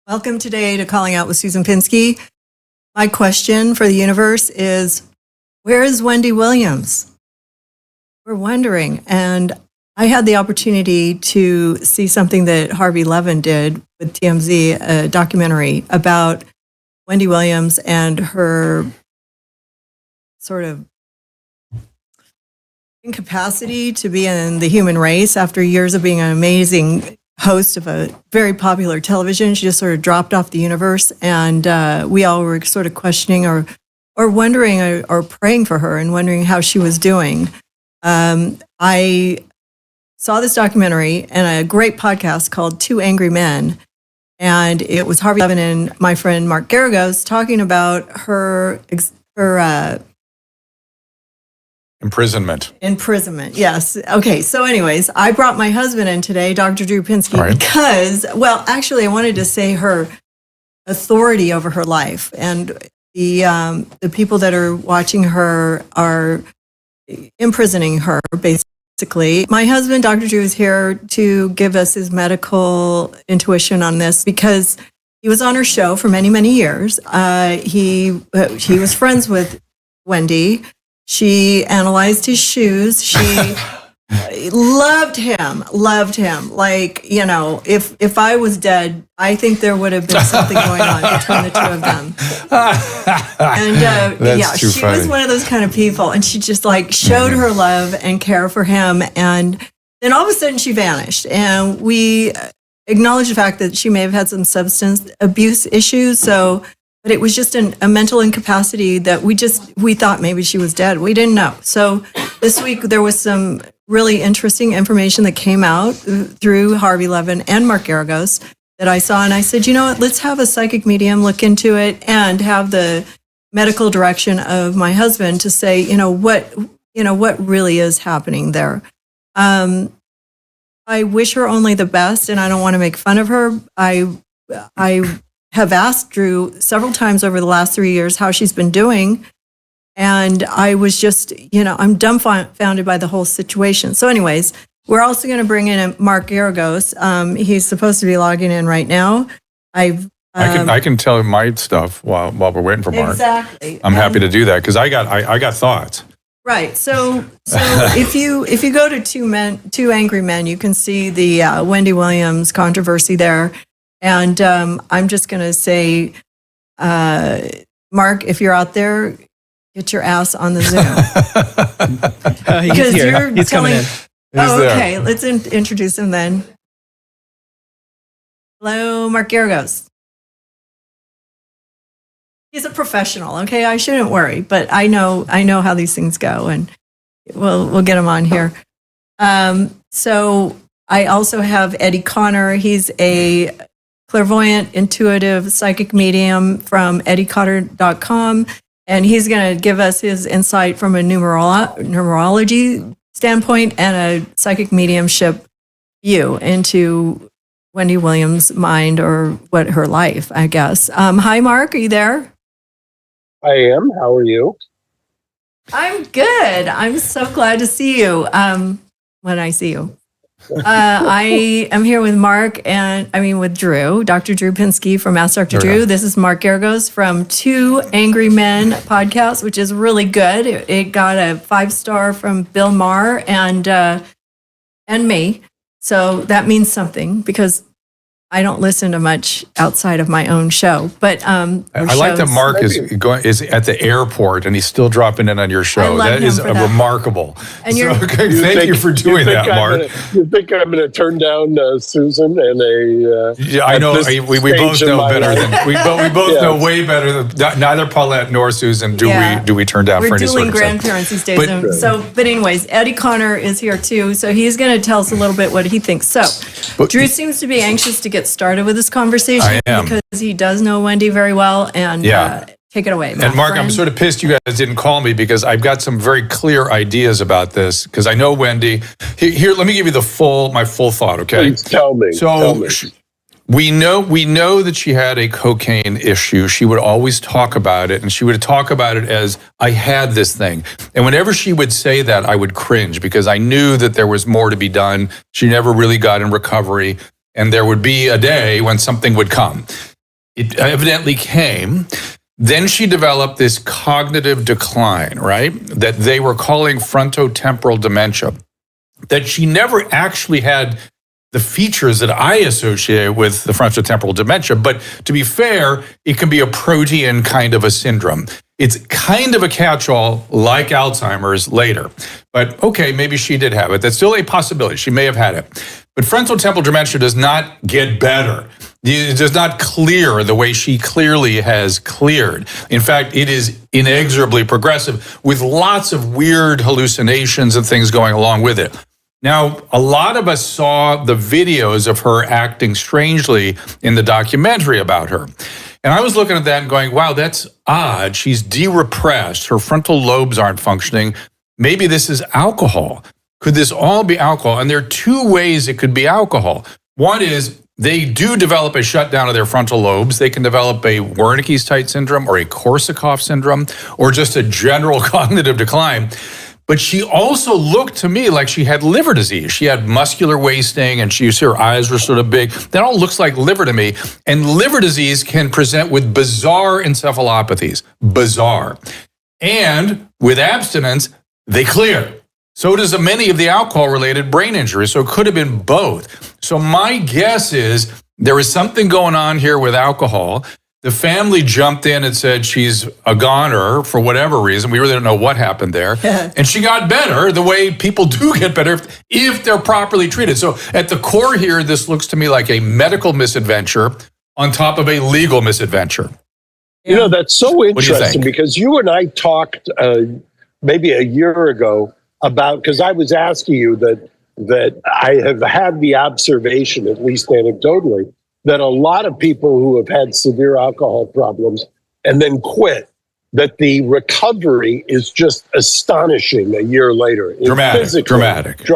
Welcome today to Calling Out with Susan Pinsky. My question for the universe is, where is Wendy Williams? We're wondering. And I had the opportunity to see something that Harvey Levin did with TMZ, a documentary about Wendy Williams and her sort of incapacity to be in the human race after years of being an amazing host of a very popular television. She just sort of dropped off the universe, and we all were sort of questioning or wondering or praying for her and wondering how she was doing. I saw this documentary and a great podcast called Two Angry Men, and it was Harvey Levin and my friend Mark Geragos talking about her Imprisonment, yes. Okay, so anyways, I brought my husband in today, Dr. Drew Pinsky, right, because, well, actually, I wanted to say her authority over her life. And the people that are watching her are imprisoning her, basically. My husband, Dr. Drew, is here to give us his medical intuition on this because he was on her show for many, many years. He was friends with Wendy. She analyzed his shoes. She loved him. Like, you know, if I was dead, I think there would have been something going on between the two of them. And yeah, she funny. was one of those kind of people. And she just like showed her love and care for him. And then all of a sudden she vanished. And we acknowledged the fact that she may have had some substance abuse issues. But it was just a mental incapacity that we thought maybe she was dead. We didn't know. So this week there was some really interesting information that came out through Harvey Levin and Mark Geragos that I saw. And I said, you know what, let's have a psychic medium look into it and have the medical direction of my husband to say, what really is happening there. I wish her only the best, and I don't want to make fun of her. I have asked Drew several times over the last 3 years how she's been doing. And I was just, I'm dumbfounded by the whole situation. So anyways, we're also going to bring in Mark Geragos. He's supposed to be logging in right now. I can tell him my stuff while we're waiting for Mark. Exactly. I'm happy to do that because I got thoughts. Right. So if you go to Two Angry Men, you can see the Wendy Williams controversy there. And I'm just going to say, Mark, if you're out there, get your ass on the Zoom. He's here. He's coming in. Okay. Let's introduce him then. Hello, Mark Geragos. He's a professional. Okay, I shouldn't worry, but I know how these things go, and we'll get him on here. So I also have Eddie Connor. He's a clairvoyant, intuitive, psychic medium from eddiecotter.com. And he's going to give us his insight from a numerology standpoint and a psychic mediumship view into Wendy Williams' mind, or what her life, I guess. Hi, Mark. Are you there? I am. How are you? I'm good. I'm so glad to see you when I see you. I am here with with Drew, Dr. Drew Pinsky from Ask Dr. Drew. This is Mark Geragos from Two Angry Men podcast, which is really good. It got a 5-star from Bill Maher and me. So that means something, because I don't listen to much outside of my own show, but I like that Mark is at the airport and he's still dropping in on your show. That is remarkable. And thank you for doing that, Mark. You think I'm going to turn down Susan and a? Yeah, I know. We both know better than we both know way better than neither Paulette nor Susan do we turn down for any sort of grandparents these days. But anyways, Eddie Connor is here too, so he's going to tell us a little bit what he thinks. So Drew seems to be anxious to get started with this conversation because he does know Wendy very well, and take it away. And Mark, I'm sort of pissed you guys didn't call me, because I've got some very clear ideas about this, because I know Wendy. Here, let me give you my full thought, okay? Please tell me. So we know that she had a cocaine issue. She would always talk about it, and she would talk about it as, I had this thing. And whenever she would say that, I would cringe, because I knew that there was more to be done. She never really got in recovery. And there would be a day when something would come. It evidently came. Then she developed this cognitive decline, right? That they were calling frontotemporal dementia. That she never actually had the features that I associate with the frontotemporal dementia. But to be fair, it can be a protean kind of a syndrome. It's kind of a catch-all like Alzheimer's later. But okay, maybe she did have it. That's still a possibility. She may have had it. But frontotemporal dementia does not get better. It does not clear the way she clearly has cleared. In fact, it is inexorably progressive with lots of weird hallucinations and things going along with it. Now, a lot of us saw the videos of her acting strangely in the documentary about her. And I was looking at that and going, wow, that's odd. She's de-repressed. Her frontal lobes aren't functioning. Maybe this is alcohol. Could this all be alcohol? And there are two ways it could be alcohol. One is they do develop a shutdown of their frontal lobes. They can develop a Wernicke's type syndrome or a Korsakoff syndrome or just a general cognitive decline. But she also looked to me like she had liver disease. She had muscular wasting, and her eyes were sort of big. That all looks like liver to me. And liver disease can present with bizarre encephalopathies. Bizarre. And with abstinence, they clear. So does many of the alcohol-related brain injuries. So it could have been both. So my guess is there is something going on here with alcohol. The family jumped in and said she's a goner for whatever reason. We really don't know what happened there. And she got better the way people do get better if they're properly treated. So at the core here, this looks to me like a medical misadventure on top of a legal misadventure. You know, that's so interesting, because you and I talked maybe a year ago about, because I was asking you that I have had the observation, at least anecdotally, that a lot of people who have had severe alcohol problems and then quit, that the recovery is just astonishing a year later. Dramatic.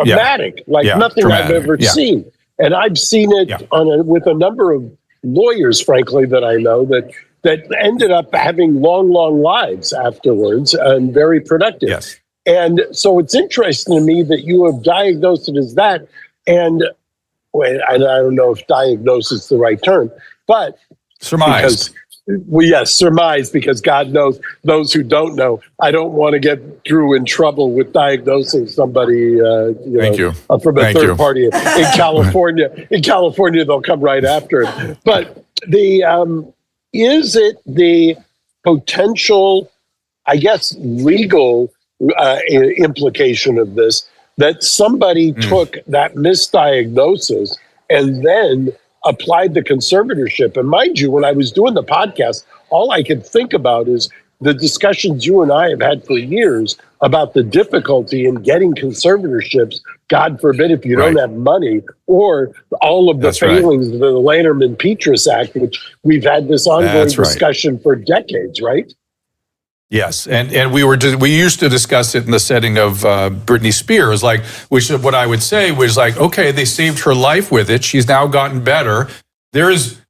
Like nothing I've ever seen. And I've seen it with a number of lawyers, frankly, that I know that ended up having long lives afterwards and very productive. Yes. And so it's interesting to me that you have diagnosed it as that. And I don't know if diagnosis is the right term, but surmise. Surmise, because God knows those who don't know. I don't want to get Drew in trouble with diagnosing somebody from a third party in California. In California, they'll come right after it. But is it the potential I guess, legal implication of this, that somebody took that misdiagnosis and then applied the conservatorship. And mind you, when I was doing the podcast, all I could think about is the discussions you and I have had for years about the difficulty in getting conservatorships, God forbid if you don't have money, or all of the failings of the Lanterman-Petrus Act, which we've had this ongoing discussion for decades, right? Yes, and we used to discuss it in the setting of Britney Spears, which what I would say was okay, they saved her life with it. She's now gotten better.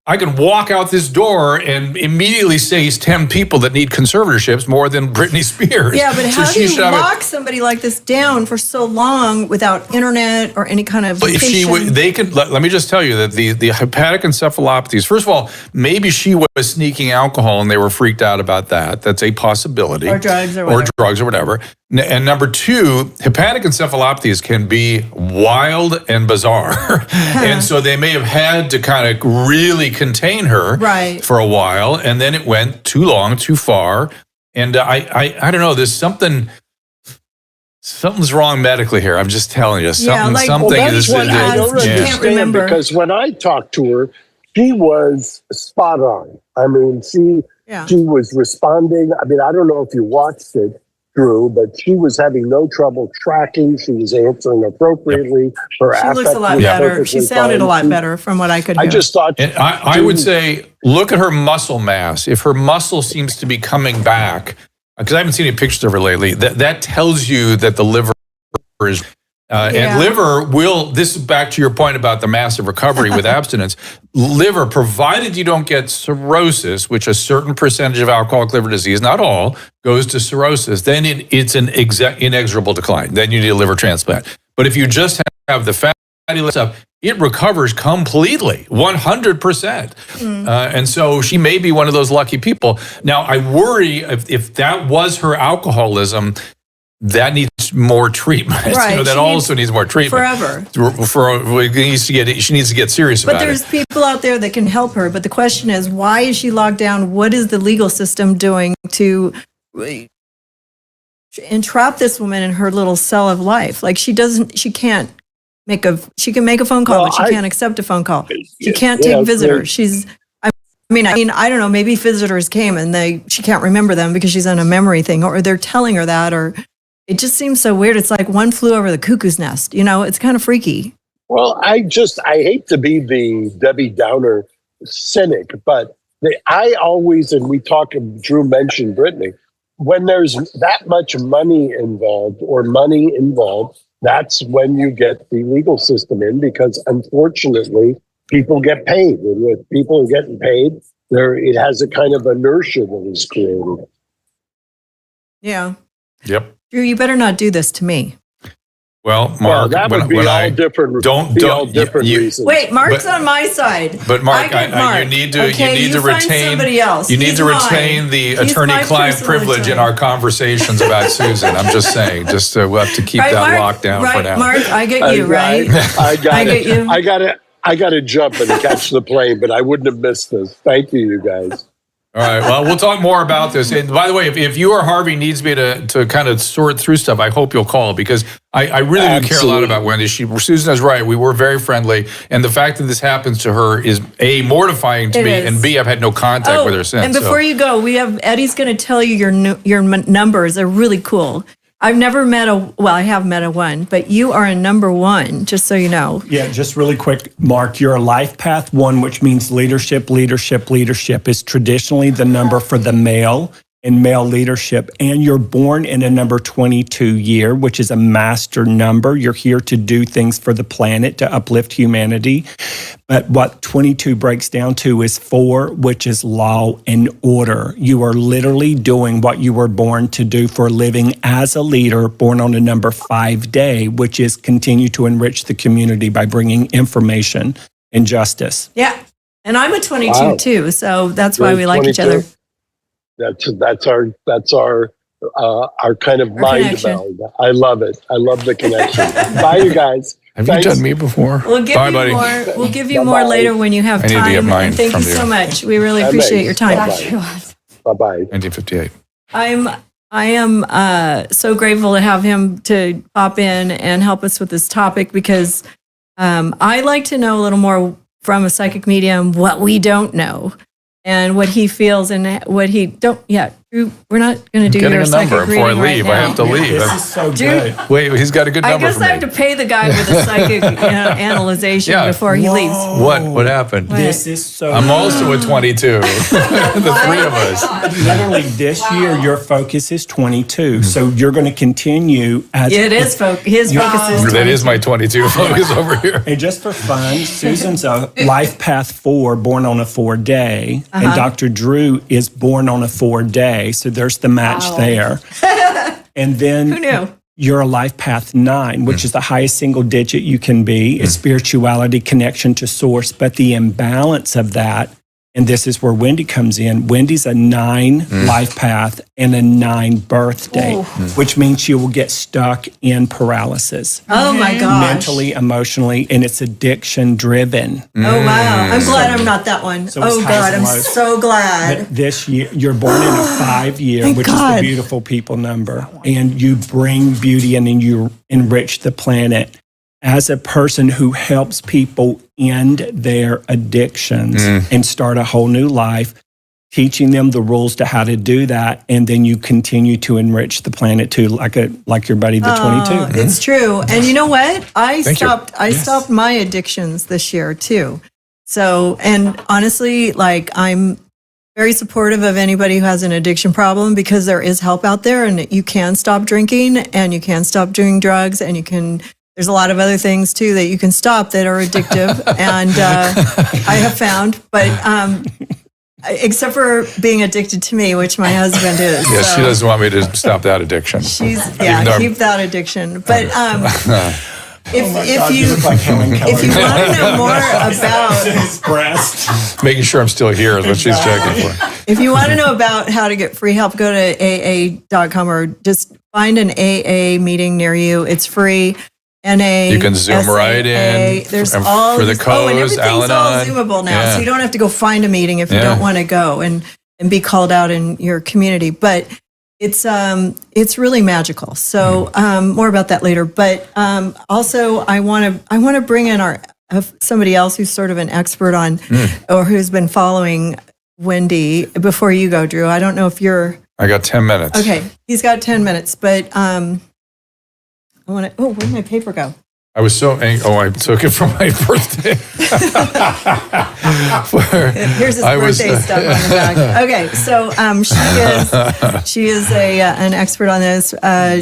I can walk out this door and immediately say 10 people that need conservatorships more than Britney Spears. Yeah, but how do you lock somebody like this down for so long without internet or any kind of vacation? Let me just tell you that the hepatic encephalopathies, first of all, maybe she was sneaking alcohol and they were freaked out about that. That's a possibility. Or drugs or whatever. And number two, hepatic encephalopathies can be wild and bizarre. And so they may have had to kind of really contain her for a while, and then it went too long, too far. And I don't know, there's something's wrong medically here. I'm just telling you. Something is I don't understand, because when I talked to her, she was spot on. I mean, she was responding. I mean, I don't know if you watched it, Drew, but she was having no trouble tracking. She was answering appropriately. She looks a lot better. She sounded a lot better from what I could hear. I just thought... I would say, look at her muscle mass. If her muscle seems to be coming back, because I haven't seen any pictures of her lately, that tells you that the liver is... And liver will, this is back to your point about the massive recovery with abstinence, liver, provided you don't get cirrhosis, which a certain percentage of alcoholic liver disease, not all, goes to cirrhosis, then it's an inexorable decline. Then you need a liver transplant. But if you just have the fatty liver stuff, it recovers completely, 100%. And so she may be one of those lucky people. Now, I worry if that was her alcoholism, that needs more treatment. Right. That also needs more treatment. Forever. She needs to get serious about it. But there's people out there that can help her. But the question is, why is she locked down? What is the legal system doing to entrap this woman in her little cell of life? She can make a phone call, but she can't accept a phone call. She can't take visitors. I don't know, maybe visitors came and she can't remember them because she's on a memory thing, or they're telling her that, or it just seems so weird. It's like one flew over the cuckoo's nest. It's kind of freaky. Well, I hate to be the Debbie Downer cynic, but I always, and Drew mentioned Brittany, when there's that much money involved, that's when you get the legal system in, because unfortunately, people get paid. And with people are getting paid, it has a kind of inertia that is created. Yeah. Yep. Drew, you better not do this to me. Well, Mark, that would be all different reasons. Wait, Mark's on my side. But Mark, you need to retain somebody else. You need to retain the attorney-client privilege in our conversations about Susan. I'm just saying, we'll have to keep that locked down for now. Mark, I get you, right? I get you. I got to jump and catch the plane, but I wouldn't have missed this. Thank you guys. All right. Well, we'll talk more about this. And by the way, if you or Harvey needs me to kind of sort through stuff, I hope you'll call, because I really do care a lot about Wendy. Susan is right. We were very friendly. And the fact that this happens to her is A, mortifying to me, and B, I've had no contact with her since. And before you go, Eddie's going to tell you your numbers. They're really cool. I've never met I have met a one, but you are a number one, just so you know. Yeah, just really quick, Mark, you're a life path 1, which means leadership is traditionally the number for the male in male leadership. And you're born in a number 22 year, which is a master number. You're here to do things for the planet, to uplift humanity. But what 22 breaks down to is 4, which is law and order. You are literally doing what you were born to do for a living as a leader, born on a number 5 day, which is continue to enrich the community by bringing information and justice. Yeah. And I'm a 22 too, so that's why we like 22. Each other. That's our kind of mind meld. I love it. I love the connection. Bye, you guys. Have you done me before? We'll give you buddy. More. We'll give you more later when you have time. I need to get mine Thank you so much. We really appreciate your time. Bye-bye. 1958. I am so grateful to have him to pop in and help us with this topic because I like to know a little more from a psychic medium what we don't know and what he feels and what he don't. Yeah, Drew, we're not going to do your psychic number before I leave. I have to leave. This is so Dude, good. Wait, he's got a good number for me. I guess I have to pay the guy with a psychic analyzation before he leaves. What happened? This is so I'm also a 22. The three of us. Literally this year, your focus is 22. So you're going to continue as His focus is That is my 22 focus over here. And just for fun, Susan's a life path 4, born on a 4-day, and Dr. Drew is born on a 4-day. So there's the match there. And then who knew? You're a life path 9, which is the highest single digit you can be. It's spirituality, connection to source, but the imbalance of that. And this is where Wendy comes in. Wendy's a 9 life path and a 9 birthday, which means she will get stuck in paralysis. Oh my gosh. Mentally, emotionally, and it's addiction driven. Oh wow. I'm glad I'm not that one. So it's oh highs God, and I'm lows. so glad. But this year, you're born in a 5-year, Thank which God. is the beautiful people number. And you bring beauty in and you enrich the planet. As a person who helps people end their addictions and start a whole new life, teaching them the rules to how to do that, and then you continue to enrich the planet too, like your buddy the 22. It's true. And you know what? I Thank you. stopped my addictions this year too. So, and honestly, like I'm very supportive of anybody who has an addiction problem because there is help out there and you can stop drinking and you can stop doing drugs and you can. There's a lot of other things too that you can stop that are addictive, and I have found. But except for being addicted to me, which my husband is. Yeah, so she doesn't want me to stop that addiction. keep that addiction. But if you want to know more about His breast. Making sure I'm still here is what she's checking for. if you want to know about how to get free help, go to AA.com or just find an AA meeting near you. It's free. NA, You can Zoom SAA, right in. There's And all for the and codes, everything's all Al-Anon. Zoomable now, Yeah. so you don't have to go find a meeting if you don't want to go and be called out in your community. But it's really magical. So more about that later. But also, I want to bring in somebody else who's sort of an expert on or who's been following Wendy before you go, Drew. I don't know if you're. I got 10 minutes. Okay, he's got 10 minutes, but I want to. Oh, where'd my paper go? I was so angry. Oh, I took it for my birthday. Here's his birthday stuff on the back. Okay, so she is an expert on this.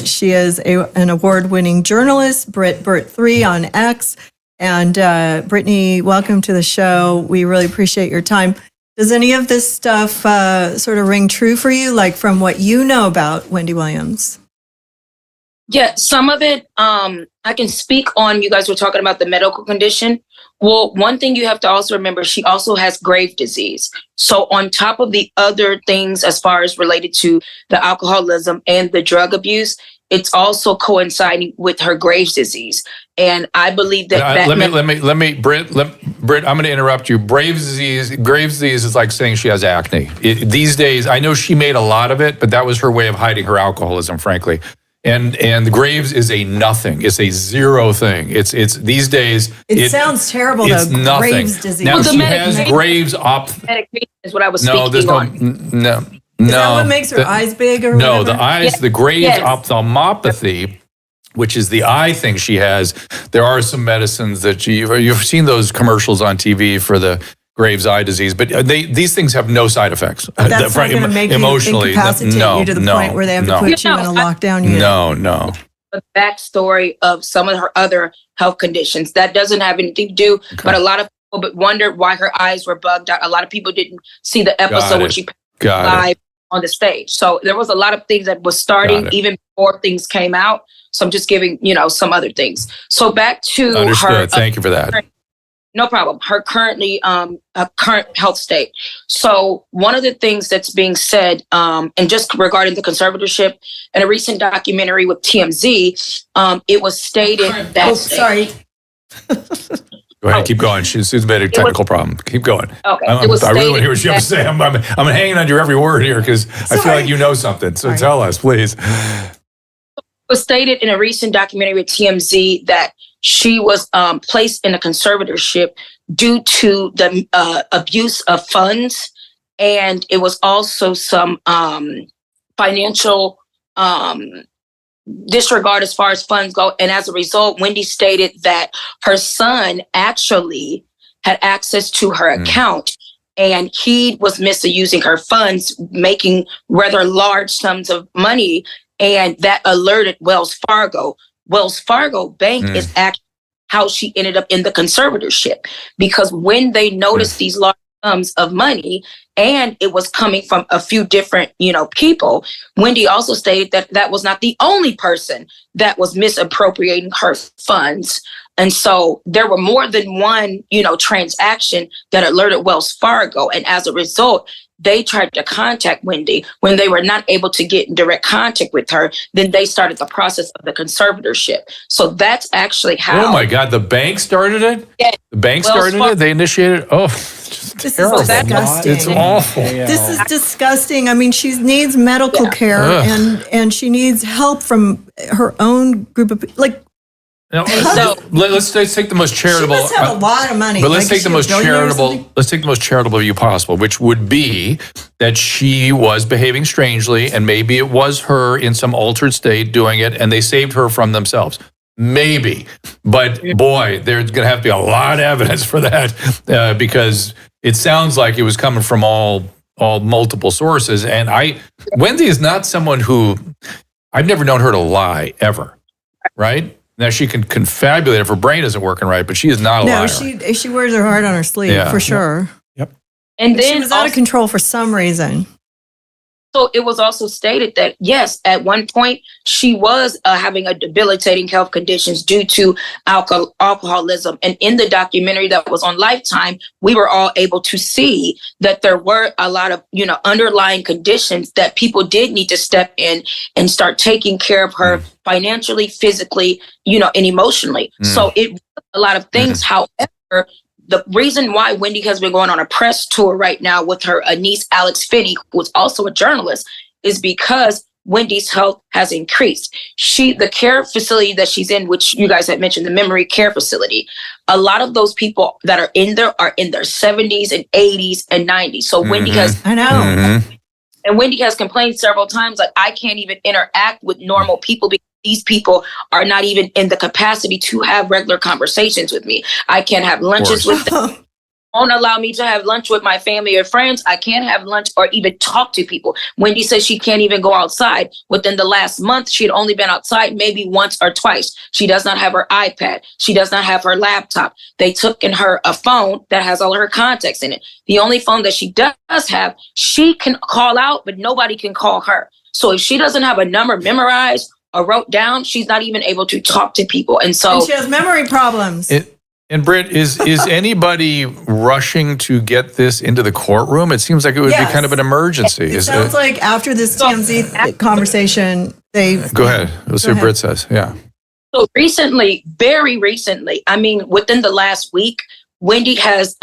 She is an award-winning journalist, Brit3 on X. And Brittany, welcome to the show. We really appreciate your time. Does any of this stuff sort of ring true for you, like from what you know about Wendy Williams? Yeah, some of it, I can speak on. You guys were talking about the medical condition. Well, one thing you have to also remember, she also has Graves' disease. So on top of the other things, as far as related to the alcoholism and the drug abuse, it's also coinciding with her Graves' disease. And I believe that let me, Britt, I'm going to interrupt you. Graves' disease is like saying she has acne. These days, I know she made a lot of it, but that was her way of hiding her alcoholism, frankly. And the Graves is a nothing. It's a zero thing. It's these days. It sounds terrible though. It's nothing. Graves' disease. Now Well, the she has Graves medication is what I was No, speaking there's no. on. No. Is that what makes her eyes big or No, whatever? the eyes, the Graves ophthalmopathy, which is the eye thing she has. There are some medicines that you've seen those commercials on TV for the Graves' eye disease, but these things have no side effects. That's not going to make emotionally, you incapacitate you to the point where they have to put you in a lockdown unit. No. The backstory of some of her other health conditions that doesn't have anything to do, but a lot of people wondered why her eyes were bugged out. A lot of people didn't see the episode when she live on the stage. So there was a lot of things that was starting even before things came out. So I'm just giving, some other things. So back to Understood. Thank you for that. No problem. Her current health state. So one of the things that's being said, and just regarding the conservatorship, in a recent documentary with TMZ, it was stated that. Oh, sorry. Go ahead, keep going. She's made a technical problem. Keep going. Okay. I really want to hear what you have to say. I'm hanging on your every word here because I feel like you know something. So tell us, please. It was stated in a recent documentary with TMZ that she was placed in a conservatorship due to the abuse of funds. And it was also some financial disregard as far as funds go. And as a result, Wendy stated that her son actually had access to her account and he was misusing her funds, making rather large sums of money. And that alerted Wells Fargo. Wells Fargo Bank is actually how she ended up in the conservatorship, because when they noticed these large sums of money, and it was coming from a few different, people. Wendy also stated that that was not the only person that was misappropriating her funds. And so there were more than one, transaction that alerted Wells Fargo. And as a result, they tried to contact Wendy. When they were not able to get in direct contact with her, then they started the process of the conservatorship. So that's actually how. Oh my God, the bank started it? Yeah. The bank started it? They initiated it? Oh, This terrible. is disgusting. It's awful. This is disgusting. I mean, she needs medical care and she needs help from her own group of let's take the most charitable. She must have a lot of money. But let's take the most charitable. Let's take the most charitable view possible, which would be that she was behaving strangely, and maybe it was her in some altered state doing it, and they saved her from themselves. Maybe, but boy, there's going to have to be a lot of evidence for that because it sounds like it was coming from all multiple sources. And Wendy is not someone who I've never known her to lie ever, right? Now she can confabulate if her brain isn't working right, but she is not a liar. No, she wears her heart on her sleeve for sure. Yep. And then she was out of control for some reason. So it was also stated that, yes, at one point she was having a debilitating health conditions due to alcoholism. And in the documentary that was on Lifetime, we were all able to see that there were a lot of, underlying conditions that people did need to step in and start taking care of her financially, physically, and emotionally. So it was a lot of things. However, the reason why Wendy has been going on a press tour right now with her niece, Alex Finney, who is also a journalist, is because Wendy's health has increased. The care facility that she's in, which you guys had mentioned, the memory care facility, a lot of those people that are in there are in their 70s and 80s and 90s. So Wendy has, I know. And Wendy has complained several times, like, I can't even interact with normal people because these people are not even in the capacity to have regular conversations with me. I can't have lunches with them. Won't allow me to have lunch with my family or friends. I can't have lunch or even talk to people. Wendy says she can't even go outside. Within the last month, she had only been outside maybe once or twice. She does not have her iPad. She does not have her laptop. They took in her a phone that has all her contacts in it. The only phone that she does have, she can call out, but nobody can call her. So if she doesn't have a number memorized or wrote down, she's not even able to talk to people. And so she has memory problems. And Britt, is anybody rushing to get this into the courtroom? It seems like it would be kind of an emergency. It sounds like after this TMZ conversation, Go ahead. Let's see what Britt says. Yeah. So recently, very recently, I mean, within the last week, Wendy has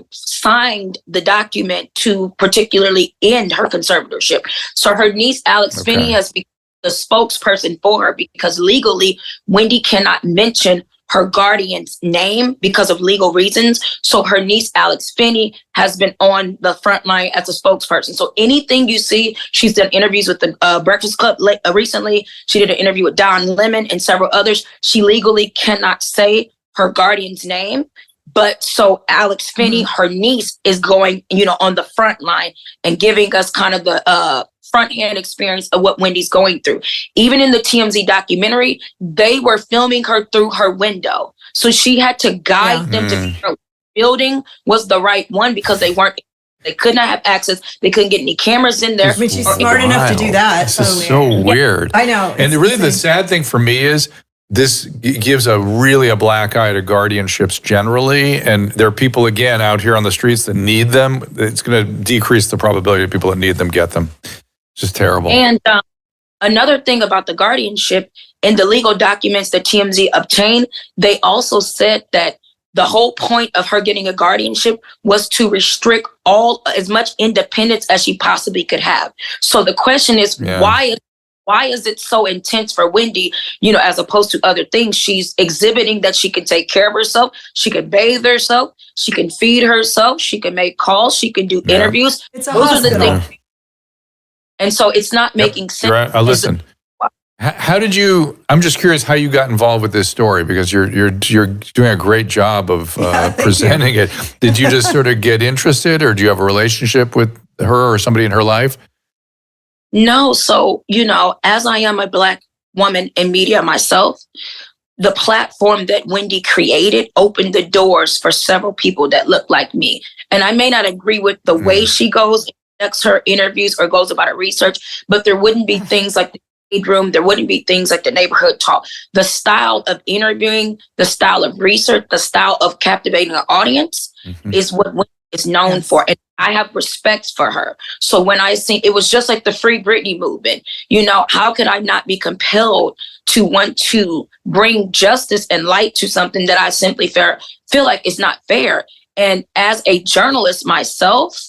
signed the document to particularly end her conservatorship. So her niece, Alex Finney, has become the spokesperson for her because legally, Wendy cannot mention her guardian's name because of legal reasons. So her niece, Alex Finney, has been on the front line as a spokesperson. So anything you see, she's done interviews with the Breakfast Club recently. She did an interview with Don Lemon and several others. She legally cannot say her guardian's name. But so Alex Finney, her niece, is going, on the front line and giving us kind of the front-hand experience of what Wendy's going through. Even in the TMZ documentary, they were filming her through her window. So she had to guide them to figure out the building was the right one because they could not have access. They couldn't get any cameras in there. I mean, she's smart enough to do that. This is so weird. I know. And really the sad thing for me is this gives a black eye to guardianships generally. And there are people, again, out here on the streets that need them. It's going to decrease the probability of people that need them get them. It's just terrible. And another thing about the guardianship, in the legal documents that TMZ obtained, they also said that the whole point of her getting a guardianship was to restrict as much independence as she possibly could have. So the question is, why is it so intense for Wendy, as opposed to other things? She's exhibiting that she can take care of herself. She can bathe herself. She can feed herself. She can make calls. She can do interviews. It's a Those hospital. are the things. And so it's not making sense. Right. Listen, how did you, I'm just curious how you got involved with this story, because you're doing a great job of presenting it. Did you just sort of get interested, or do you have a relationship with her or somebody in her life? No. So, as I am a Black woman in media myself, the platform that Wendy created opened the doors for several people that look like me. And I may not agree with the way she goes, conducts her interviews or goes about her research, but there wouldn't be things like the aid room. There wouldn't be things like the neighborhood talk. The style of interviewing, the style of research, the style of captivating an audience is what Wendy is known for. And I have respect for her. So when I see, it was just like the Free Britney movement, how could I not be compelled to want to bring justice and light to something that I simply feel like is not fair? And as a journalist myself,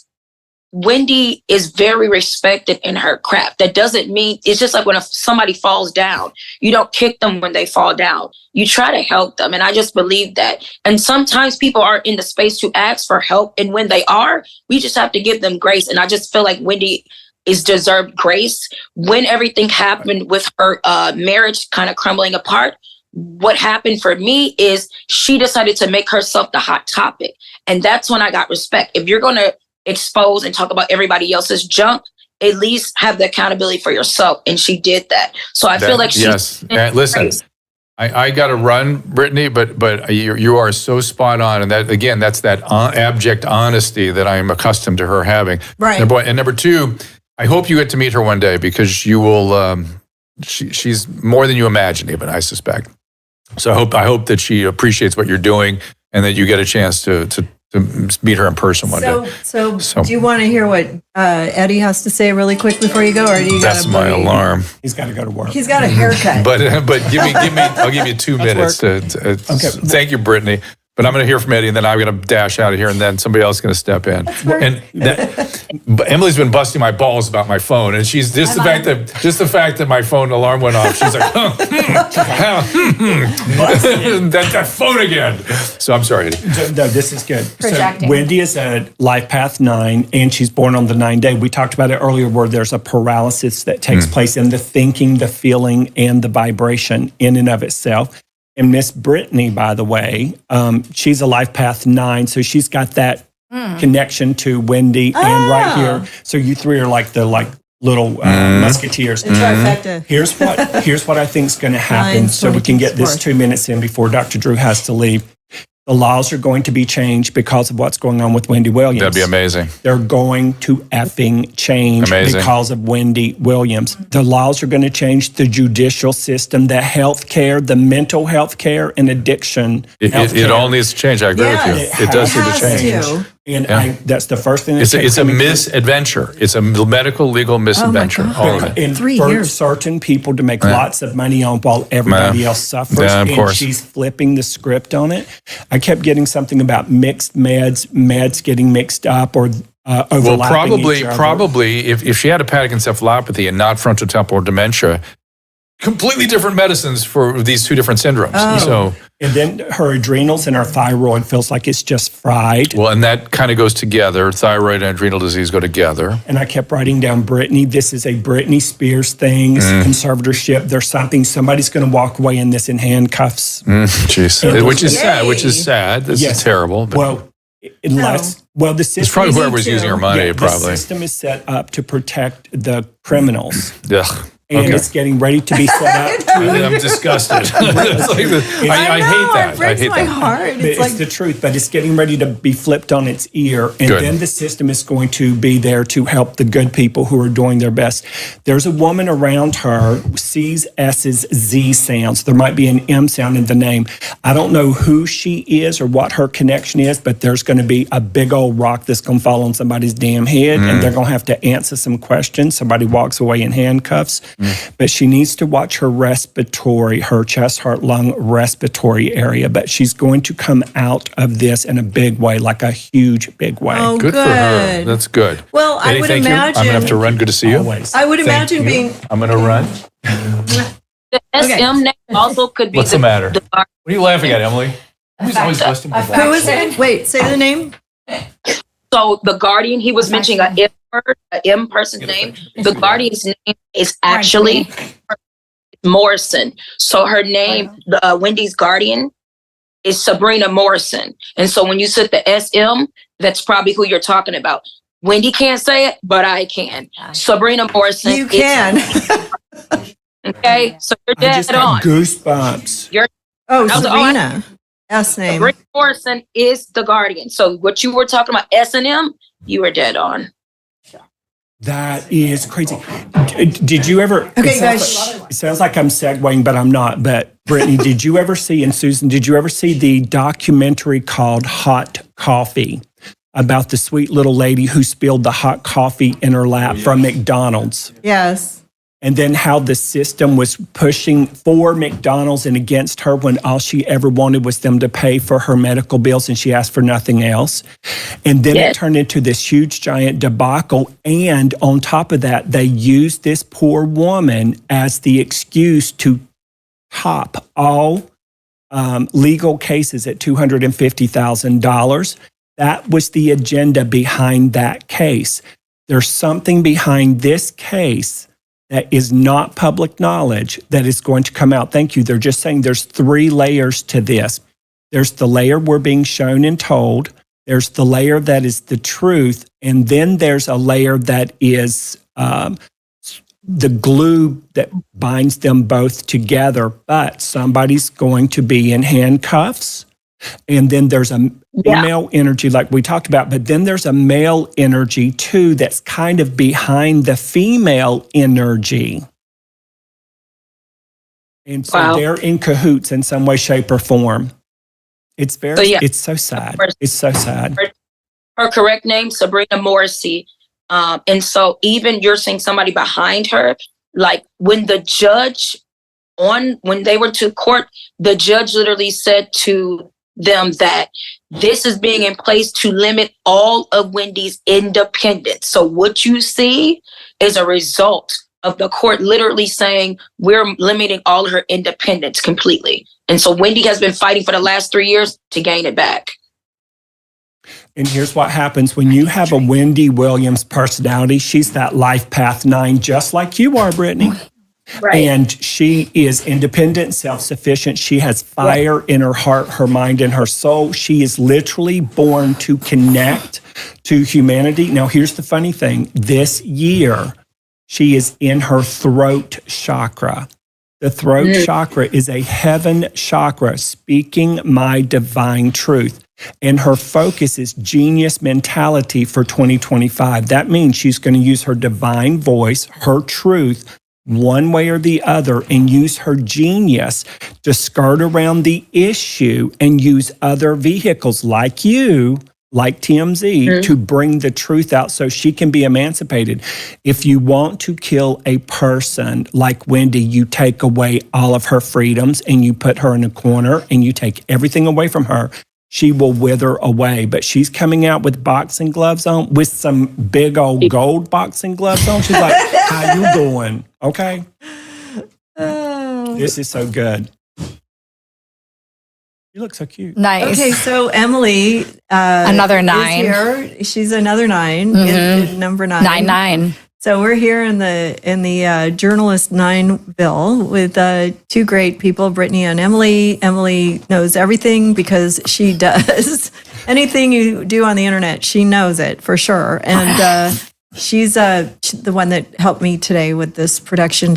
Wendy is very respected in her craft. That doesn't mean, it's just like when somebody falls down, you don't kick them when they fall down. You try to help them. And I just believe that. And sometimes people aren't in the space to ask for help. And when they are, we just have to give them grace. And I just feel like Wendy is deserved grace. When everything happened with her marriage kind of crumbling apart, what happened for me is she decided to make herself the hot topic. And that's when I got respect. If you're going to expose and talk about everybody else's junk, at least have the accountability for yourself. And she did that. So I feel like she's... Yes. Listen, I got to run, Brittany, but you are so spot on. And that, again, that's that abject honesty that I'm accustomed to her having. Right. And number two, I hope you get to meet her one day, because you will, she's more than you imagine, even, I suspect. So I hope that she appreciates what you're doing, and that you get a chance to meet her in person one day. So do you want to hear what Eddie has to say really quick before you go, or do you got That's my alarm. He's got to go to work. He's got a haircut. But I'll give you 2 minutes to thank you, Brittany. But I'm going to hear from Eddie, and then I'm going to dash out of here, and then somebody else is going to step in. But Emily's been busting my balls about my phone, and she's just the fact that my phone alarm went off. She's like, that phone again. So I'm sorry, Eddie. No, this is good. Projecting. So Wendy is a life path 9, and she's born on the 9th day. We talked about it earlier, where there's a paralysis that takes place in the thinking, the feeling, and the vibration in and of itself. And Miss Brittany, by the way, she's a life path 9, so she's got that connection to Wendy and right here. So you three are like the little musketeers. Here's what I think is going to happen, so we can get this 2 minutes in before Dr. Drew has to leave. The laws are going to be changed because of what's going on with Wendy Williams. That'd be amazing. They're going to effing change because of Wendy Williams. The laws are going to change the judicial system, the health care, the mental health care, and addiction. It all needs to change. I agree with you. It does need to change. And that's the first thing. It's a misadventure. It's a medical, legal misadventure. All of it. And for certain people to make lots of money on while everybody else suffers. Of course. She's flipping the script on it. I kept getting something about mixed meds getting mixed up or overlapping each other. Probably, if she had hepatic encephalopathy and not frontotemporal dementia, completely different medicines for these two different syndromes. So, and then her adrenals and her thyroid feels like it's just fried. Well, and that kind of goes together. Thyroid and adrenal disease go together. And I kept writing down Brittany. This is a Britney Spears thing. It's conservatorship. There's somebody's going to walk away in this in handcuffs. Jeez. Which is sad. This is terrible. But the system. It's probably whoever's using her money, probably. The system is set up to protect the criminals. Ugh. And it's getting ready to be set up. I'm disgusted. I hate that. It breaks my heart. It's the truth, but it's getting ready to be flipped on its ear. And then the system is going to be there to help the good people who are doing their best. There's a woman around her, C's, S's, Z sounds. There might be an M sound in the name. I don't know who she is or what her connection is, but there's going to be a big old rock that's going to fall on somebody's damn head, and they're going to have to answer some questions. Somebody walks away in handcuffs. But she needs to watch her respiratory, her chest, heart, lung, respiratory area. But she's going to come out of this in a big way, like a huge, big way. Oh, Good for her. That's good. Well, I would thank you. imagine. I'm going to have to run. Good to see you. Always. I would imagine being. I'm going to run. The SM name also could be What's the matter? What are you laughing at, Emily? Emily's always listening. Who is it? Wait, say the name. So the guardian, he was mentioning a M person's name. The guardian's name is actually Morrison. So her name, Wendy's guardian, is Sabrina Morrison. And so when you said the SM, that's probably who you're talking about. Wendy can't say it, but I can. Sabrina Morrison. You can. Okay, so you're I dead just on. got goosebumps. Oh, Sabrina. S name. Sabrina Morrison is the guardian. So what you were talking about, S&M, you were dead on. That is crazy. Did you ever? Okay, guys. It sounds like I'm segueing, but I'm not. But Brittany, did you ever see, and Susan, did you ever see the documentary called Hot Coffee about the sweet little lady who spilled the hot coffee in her lap from McDonald's? Yes. And then how the system was pushing for McDonald's and against her when all she ever wanted was them to pay for her medical bills and she asked for nothing else. And then it turned into this huge, giant debacle. And on top of that, they used this poor woman as the excuse to top all legal cases at $250,000. That was the agenda behind that case. There's something behind this case that is not public knowledge that is going to come out. Thank you. They're just saying there's 3 layers to this. There's the layer we're being shown and told. There's the layer that is the truth. And then there's a layer that is the glue that binds them both together. But somebody's going to be in handcuffs. And then there's a female energy like we talked about, but then there's a male energy too that's kind of behind the female energy. And so they're in cahoots in some way, shape, or form. It's it's so sad. It's so sad. Her correct name, Sabrina Morrissey. And so even you're saying somebody behind her, like when the judge when they were to court, the judge literally said to them that this is being in place to limit all of Wendy's independence. So what you see is a result of the court literally saying we're limiting all her independence completely. And so Wendy has been fighting for the last 3 years to gain it back. And here's what happens when you have a Wendy Williams personality. She's that life path 9, just like you are, Brittany. Right. And she is independent, self-sufficient. She has fire in her heart, her mind, and her soul. She is literally born to connect to humanity. Now, here's the funny thing. This year, she is in her throat chakra. The throat chakra is a heaven chakra, speaking my divine truth. And her focus is genius mentality for 2025. That means she's going to use her divine voice, her truth, one way or the other, and use her genius to skirt around the issue and use other vehicles like you, like TMZ, to bring the truth out so she can be emancipated. If you want to kill a person like Wendy, you take away all of her freedoms and you put her in a corner and you take everything away from her. She will wither away. But she's coming out with boxing gloves on, with some big old gold boxing gloves on. She's like, how you doing? Okay. This is so good. You look so cute. Nice. Okay, so Emily, another 9. Here. She's another 9, number 9. 9. So we're here in the journalist 9ville with 2 great people, Brittany and Emily. Emily knows everything because she does anything you do on the internet. She knows it for sure, and she's the one that helped me today with this production.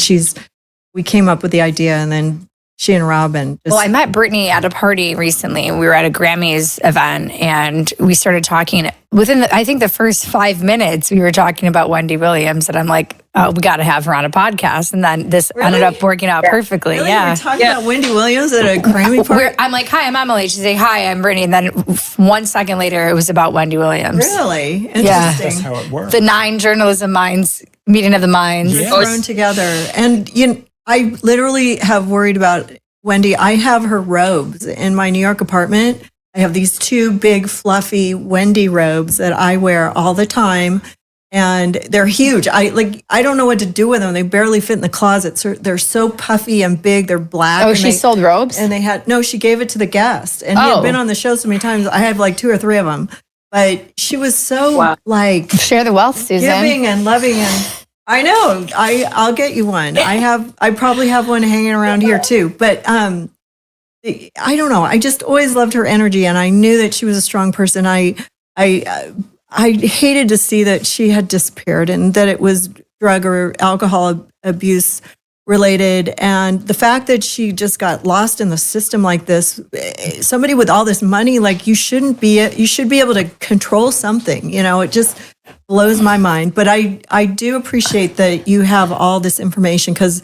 We came up with the idea, and then she and Robin. Well, I met Brittany at a party recently. We were at a Grammys event and we started talking. Within, I think, the first 5 minutes, we were talking about Wendy Williams. And I'm like, oh, we got to have her on a podcast. And then this ended up working out perfectly. Really? Yeah. We're talking about Wendy Williams at a Grammy party? I'm like, hi, I'm Emily. She's like, hi, I'm Brittany. And then 1 second later, it was about Wendy Williams. Really? Interesting. Yeah. That's how it works. The 9 journalism minds Meeting of the minds. thrown together. And I literally have worried about Wendy. I have her robes in my New York apartment. I have these 2 big fluffy Wendy robes that I wear all the time. And they're huge. I don't know what to do with them. They barely fit in the closet. So they're so puffy and big. They're black. Oh, she sold robes? And she gave it to the guest. And he had been on the show so many times. I have like 2 or 3 of them. But she was so share the wealth, Susan. Giving and loving, and I know. I'll get you one. I probably have one hanging around here too. But I don't know. I just always loved her energy, and I knew that she was a strong person. I hated to see that she had disappeared and that it was drug or alcohol abuse related. And the fact that she just got lost in the system like this, somebody with all this money, like you should be able to control something, it just blows my mind. But I do appreciate that you have all this information because